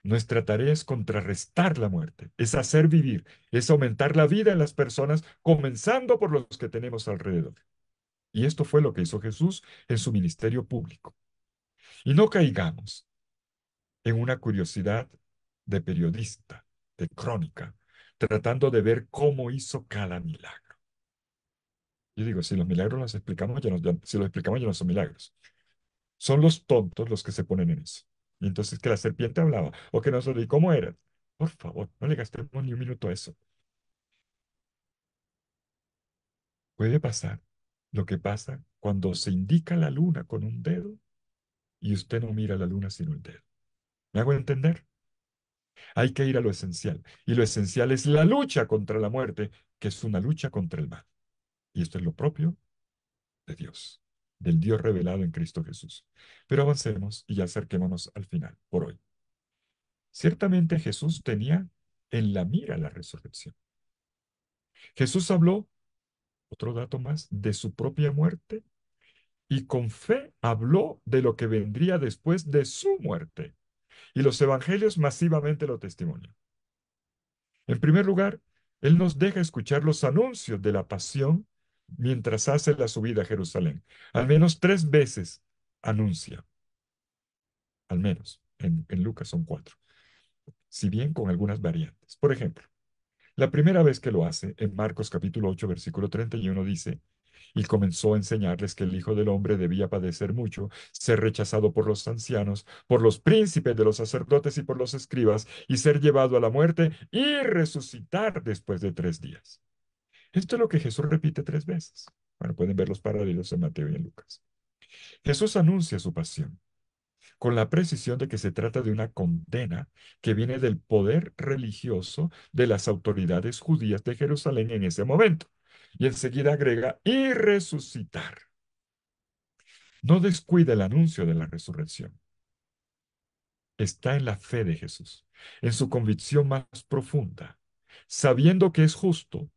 Nuestra tarea es contrarrestar la muerte, es hacer vivir, es aumentar la vida en las personas, comenzando por los que tenemos alrededor. Y esto fue lo que hizo Jesús en su ministerio público. Y no caigamos en una curiosidad de periodista, de crónica, tratando de ver cómo hizo cada milagro. Yo digo, si los milagros los explicamos, si los explicamos ya no son milagros. Son los tontos los que se ponen en eso. Y entonces que la serpiente hablaba, o que nosotros, ¿y cómo eran? Por favor, no le gastemos ni un minuto a eso. Puede pasar lo que pasa cuando se indica la luna con un dedo y usted no mira la luna sino el dedo. ¿Me hago entender? Hay que ir a lo esencial. Y lo esencial es la lucha contra la muerte, que es una lucha contra el mal. Y esto es lo propio de Dios, del Dios revelado en Cristo Jesús. Pero avancemos y ya acerquémonos al final por hoy. Ciertamente Jesús tenía en la mira la resurrección. Jesús habló, otro dato más, de su propia muerte y con fe habló de lo que vendría después de su muerte. Y los evangelios masivamente lo testimonian. En primer lugar, Él nos deja escuchar los anuncios de la pasión mientras hace la subida a Jerusalén. Al menos tres veces anuncia, al menos, en Lucas son cuatro, si bien con algunas variantes. Por ejemplo, la primera vez que lo hace, en Marcos capítulo 8, versículo 31, dice, y comenzó a enseñarles que el Hijo del Hombre debía padecer mucho, ser rechazado por los ancianos, por los príncipes de los sacerdotes y por los escribas, y ser llevado a la muerte y resucitar después de 3 días. Esto es lo que Jesús repite 3 veces. Bueno, pueden ver los paralelos en Mateo y en Lucas. Jesús anuncia su pasión con la precisión de que se trata de una condena que viene del poder religioso de las autoridades judías de Jerusalén en ese momento. Y enseguida agrega, y resucitar. No descuida el anuncio de la resurrección. Está en la fe de Jesús, en su convicción más profunda, sabiendo que es justo,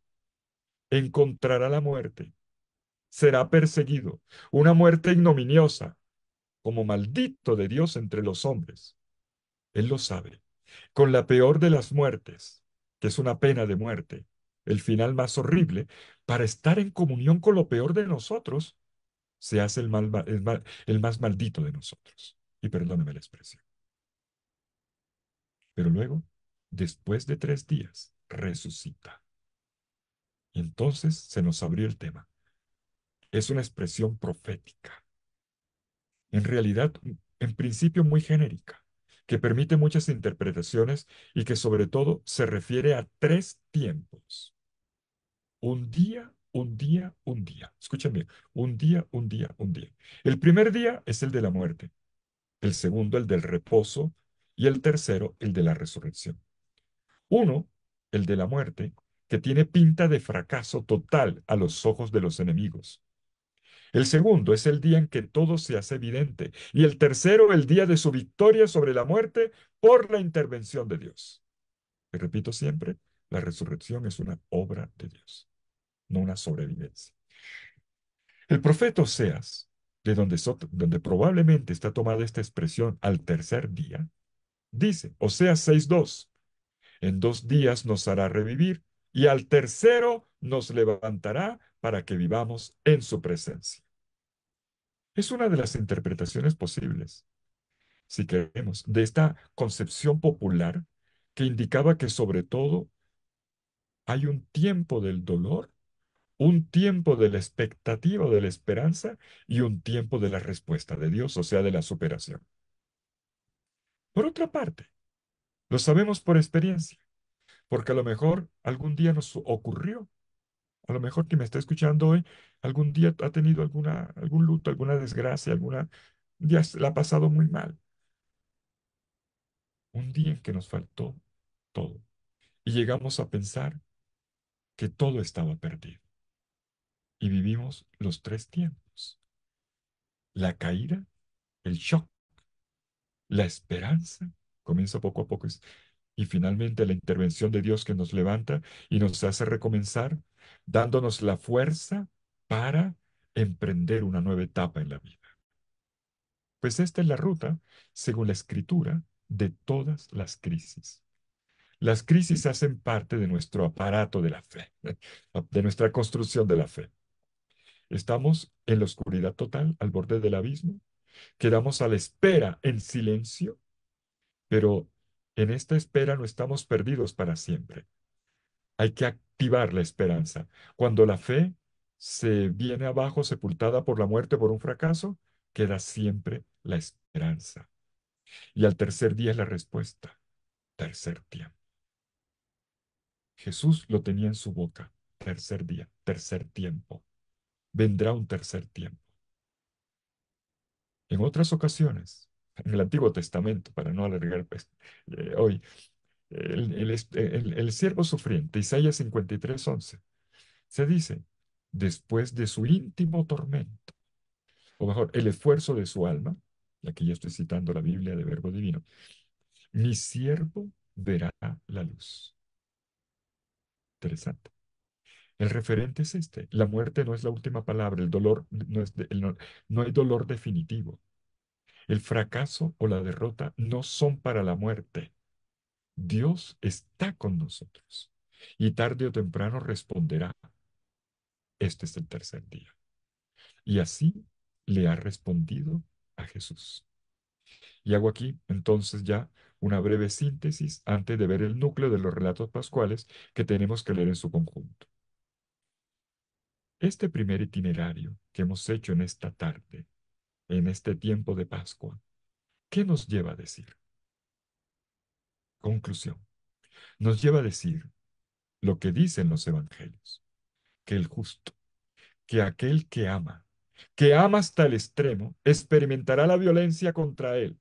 encontrará la muerte, será perseguido, una muerte ignominiosa, como maldito de Dios entre los hombres. Él lo sabe. Con la peor de las muertes, que es una pena de muerte, el final más horrible, para estar en comunión con lo peor de nosotros, se hace el más maldito de nosotros. Y perdóneme la expresión. Pero luego, después de 3 días, resucita. Y entonces se nos abrió el tema. Es una expresión profética, en realidad, en principio muy genérica, que permite muchas interpretaciones y que sobre todo se refiere a tres tiempos. Un día, un día, un día. Escuchen bien, un día, un día, un día. El primer día es el de la muerte, el segundo el del reposo y el tercero el de la resurrección. Uno, el de la muerte, que tiene pinta de fracaso total a los ojos de los enemigos. El segundo es el día en que todo se hace evidente. Y el tercero, el día de su victoria sobre la muerte por la intervención de Dios. Y repito siempre, la resurrección es una obra de Dios, no una sobrevivencia. El profeta Oseas, de donde probablemente está tomada esta expresión al tercer día, dice, Oseas 6:2, en 2 días nos hará revivir y al tercero nos levantará para que vivamos en su presencia. Es una de las interpretaciones posibles, si queremos, de esta concepción popular que indicaba que sobre todo hay un tiempo del dolor, un tiempo de la expectativa o de la esperanza y un tiempo de la respuesta de Dios, o sea, de la superación. Por otra parte, lo sabemos por experiencia, porque a lo mejor algún día nos ocurrió, a lo mejor quien me está escuchando hoy, algún día ha tenido algún luto, alguna desgracia, ya la ha pasado muy mal. Un día en que nos faltó todo y llegamos a pensar que todo estaba perdido. Y vivimos los tres tiempos: la caída, el shock, la esperanza, comienza poco a poco, y finalmente la intervención de Dios que nos levanta y nos hace recomenzar, dándonos la fuerza para emprender una nueva etapa en la vida. Pues esta es la ruta, según la escritura, de todas las crisis. Las crisis hacen parte de nuestro aparato de la fe, de nuestra construcción de la fe. Estamos en la oscuridad total, al borde del abismo, quedamos a la espera en silencio, pero en esta espera no estamos perdidos para siempre. Hay que activar la esperanza. Cuando la fe se viene abajo, sepultada por la muerte, por un fracaso, queda siempre la esperanza. Y al tercer día es la respuesta. Tercer tiempo. Jesús lo tenía en su boca. Tercer día, tercer tiempo. Vendrá un tercer tiempo. En otras ocasiones, en el Antiguo Testamento, para no alargar pues, hoy, el siervo sufriente, Isaías 53:11, se dice, después de su íntimo tormento, o mejor, el esfuerzo de su alma, y aquí ya estoy citando la Biblia de Verbo Divino, mi siervo verá la luz. Interesante. El referente es este. La muerte no es la última palabra, el dolor no es no hay dolor definitivo. El fracaso o la derrota no son para la muerte. Dios está con nosotros y tarde o temprano responderá. Este es el tercer día. Y así le ha respondido a Jesús. Y hago aquí entonces ya una breve síntesis antes de ver el núcleo de los relatos pascuales que tenemos que leer en su conjunto. Este primer itinerario que hemos hecho en esta tarde, en este tiempo de Pascua, ¿qué nos lleva a decir? Conclusión. Nos lleva a decir lo que dicen los evangelios, que el justo, que aquel que ama hasta el extremo, experimentará la violencia contra él.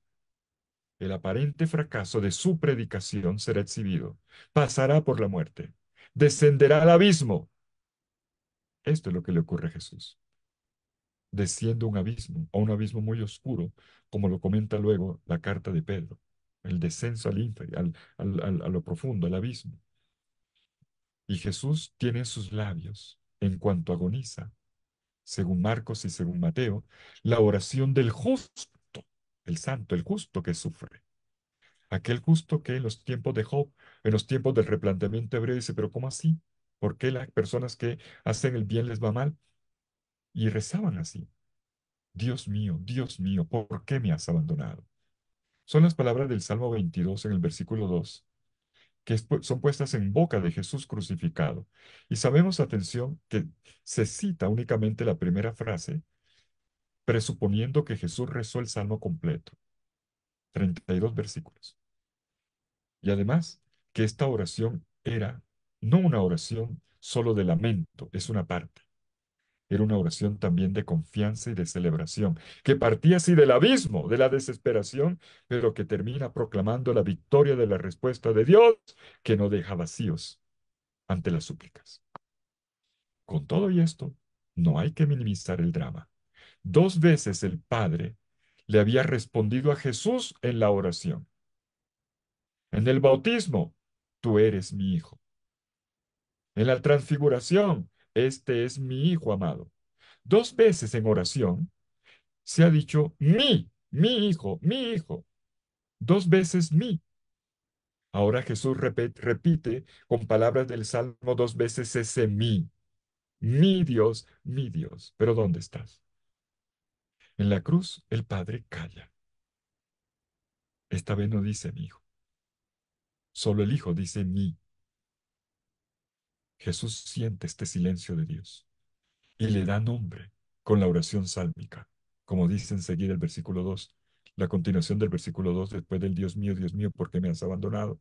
El aparente fracaso de su predicación será exhibido, pasará por la muerte, descenderá al abismo. Esto es lo que le ocurre a Jesús. Desciende un abismo, a un abismo muy oscuro, como lo comenta luego la carta de Pedro, el descenso al ínfero, a lo profundo, al abismo. Y Jesús tiene en sus labios, en cuanto agoniza, según Marcos y según Mateo, la oración del justo, el santo, el justo que sufre. Aquel justo que en los tiempos de Job, en los tiempos del replanteamiento hebreo, dice, pero ¿cómo así? ¿Por qué las personas que hacen el bien les va mal? Y rezaban así. Dios mío, ¿por qué me has abandonado? Son las palabras del Salmo 22 en el versículo 2, son puestas en boca de Jesús crucificado. Y sabemos, atención, que se cita únicamente la primera frase, presuponiendo que Jesús rezó el salmo completo, 32 versículos. Y además, que esta oración era no una oración solo de lamento, es una parte. Era una oración también de confianza y de celebración, que partía así del abismo, de la desesperación, pero que termina proclamando la victoria de la respuesta de Dios, que no deja vacíos ante las súplicas. Con todo y esto, no hay que minimizar el drama. Dos veces el Padre le había respondido a Jesús en la oración. En el bautismo, tú eres mi hijo. En la transfiguración, este es mi hijo amado. Dos veces en oración se ha dicho mi hijo, mi hijo. Dos veces mi. Ahora Jesús repite con palabras del Salmo dos veces ese mi. Mi Dios, mi Dios. Pero ¿dónde estás? En la cruz el Padre calla. Esta vez no dice mi hijo. Solo el Hijo dice mi. Jesús siente este silencio de Dios y le da nombre con la oración sálmica, como dice enseguida el versículo 2, la continuación del versículo 2 después del Dios mío, ¿por qué me has abandonado?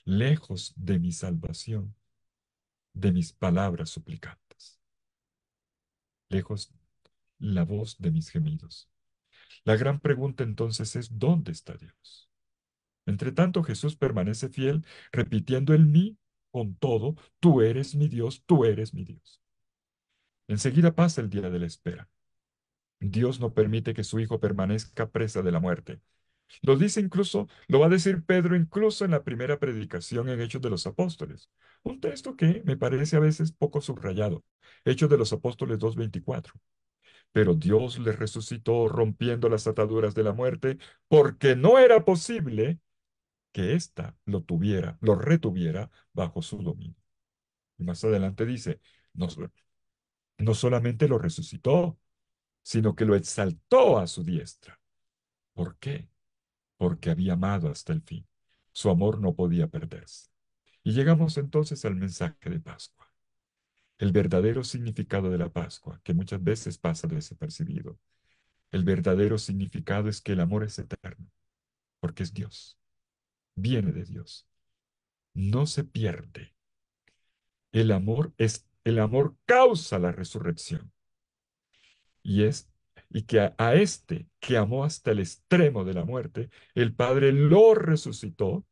Lejos de mi salvación, de mis palabras suplicantes, lejos la voz de mis gemidos. La gran pregunta entonces es, ¿dónde está Dios? Entre tanto, Jesús permanece fiel, repitiendo el mí con todo, tú eres mi Dios, tú eres mi Dios. Enseguida pasa el día de la espera. Dios no permite que su Hijo permanezca presa de la muerte. Lo dice incluso, lo va a decir Pedro incluso en la primera predicación en Hechos de los Apóstoles. Un texto que me parece a veces poco subrayado. Hechos de los Apóstoles 2:24. Pero Dios le resucitó rompiendo las ataduras de la muerte, porque no era posible que ésta lo retuviera bajo su dominio. Y más adelante dice, no, no solamente lo resucitó, sino que lo exaltó a su diestra. ¿Por qué? Porque había amado hasta el fin. Su amor no podía perderse. Y llegamos entonces al mensaje de Pascua, el verdadero significado de la Pascua, que muchas veces pasa desapercibido. El verdadero significado es que el amor es eterno, porque es Dios, viene de Dios, no se pierde. El amor causa la resurrección y es y que a este que amó hasta el extremo de la muerte, el Padre lo resucitó,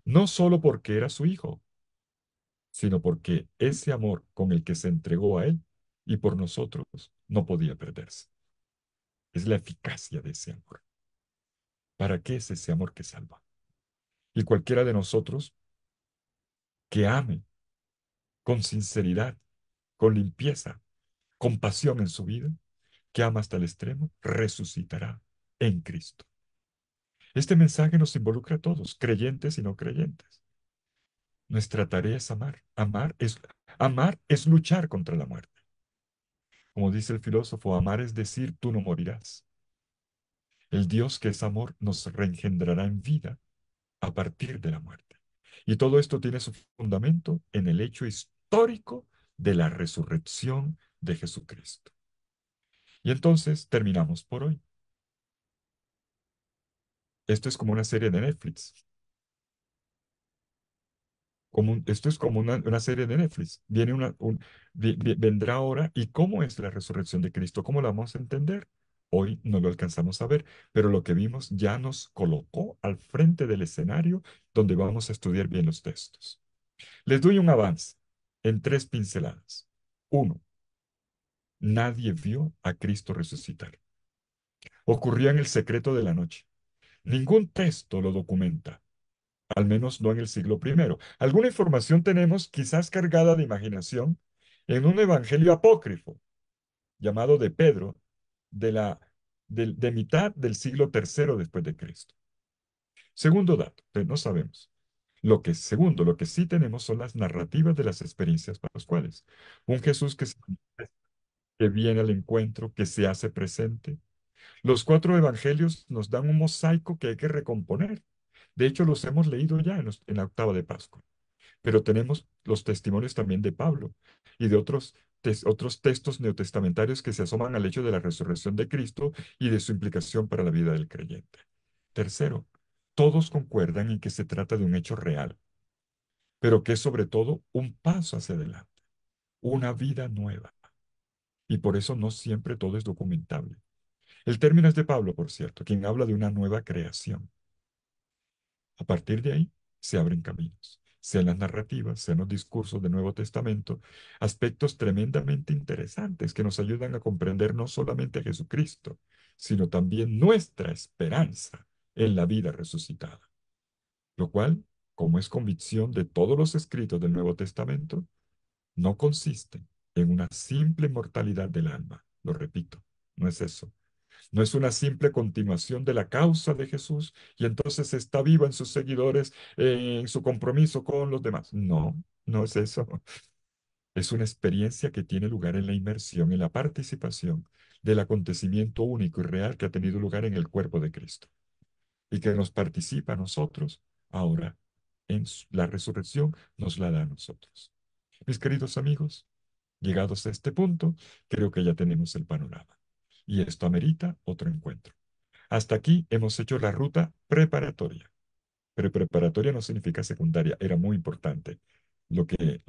no solo porque era su hijo, sino porque ese amor con el que se entregó a él y por nosotros no podía perderse. Es la eficacia de ese amor. ¿Para qué es ese amor que salva? Y cualquiera de nosotros que ame con sinceridad, con limpieza, con pasión en su vida, que ama hasta el extremo, resucitará en Cristo. Este mensaje nos involucra a todos, creyentes y no creyentes. Nuestra tarea es amar. Amar es luchar contra la muerte. Como dice el filósofo, amar es decir, tú no morirás. El Dios que es amor nos reengendrará en vida a partir de la muerte. Y todo esto tiene su fundamento en el hecho histórico de la resurrección de Jesucristo. Y entonces terminamos por hoy. Esto es como una serie de Netflix. Esto es como una serie de Netflix. Vendrá ahora. ¿Y cómo es la resurrección de Cristo? ¿Cómo la vamos a entender? Hoy no lo alcanzamos a ver, pero lo que vimos ya nos colocó al frente del escenario donde vamos a estudiar bien los textos. Les doy un avance en tres pinceladas. Uno, nadie vio a Cristo resucitar. Ocurrió en el secreto de la noche. Ningún texto lo documenta, al menos no en el siglo primero. Alguna información tenemos, quizás cargada de imaginación, en un evangelio apócrifo llamado de Pedro, de mitad del siglo tercero después de Cristo. Segundo dato, no sabemos. Segundo, lo que sí tenemos son las narrativas de las experiencias pascuales. Un Jesús que viene al encuentro, que se hace presente. Los cuatro evangelios nos dan un mosaico que hay que recomponer. De hecho, los hemos leído ya en la octava de Pascua. pero tenemos los testimonios también de Pablo y de otros textos neotestamentarios que se asoman al hecho de la resurrección de Cristo y de su implicación para la vida del creyente. Tercero, todos concuerdan en que se trata de un hecho real, pero que es sobre todo un paso hacia adelante, una vida nueva, y por eso no siempre todo es documentable. El término es de Pablo, por cierto, quien habla de una nueva creación. A partir de ahí se abren caminos, sean las narrativas, sean los discursos del Nuevo Testamento, aspectos tremendamente interesantes que nos ayudan a comprender no solamente a Jesucristo, sino también nuestra esperanza en la vida resucitada. Lo cual, como es convicción de todos los escritos del Nuevo Testamento, no consiste en una simple mortalidad del alma. Lo repito, no es eso. No es una simple continuación de la causa de Jesús y entonces está viva en sus seguidores, en su compromiso con los demás. No, no es eso. Es una experiencia que tiene lugar en la inmersión, en la participación del acontecimiento único y real que ha tenido lugar en el cuerpo de Cristo y que nos participa a nosotros ahora la resurrección, nos la da a nosotros. Mis queridos amigos, llegados a este punto, creo que ya tenemos el panorama y esto amerita otro encuentro. Hasta aquí hemos hecho la ruta preparatoria, pero preparatoria no significa secundaria, era muy importante lo que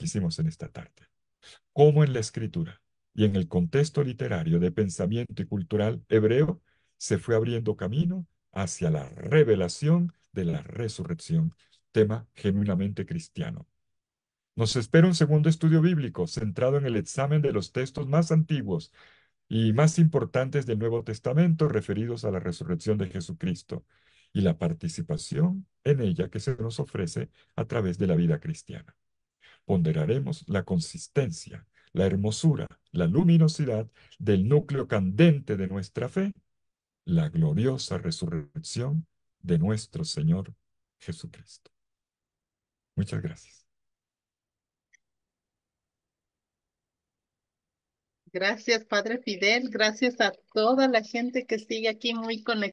hicimos en esta tarde. Cómo en la escritura y en el contexto literario de pensamiento y cultural hebreo se fue abriendo camino hacia la revelación de la resurrección, tema genuinamente cristiano. Nos espera un segundo estudio bíblico centrado en el examen de los textos más antiguos y más importantes del Nuevo Testamento referidos a la resurrección de Jesucristo y la participación en ella que se nos ofrece a través de la vida cristiana. Ponderaremos la consistencia, la hermosura, la luminosidad del núcleo candente de nuestra fe, la gloriosa resurrección de nuestro Señor Jesucristo. Muchas gracias. Gracias, Padre Fidel. Gracias a toda la gente que sigue aquí muy conectada.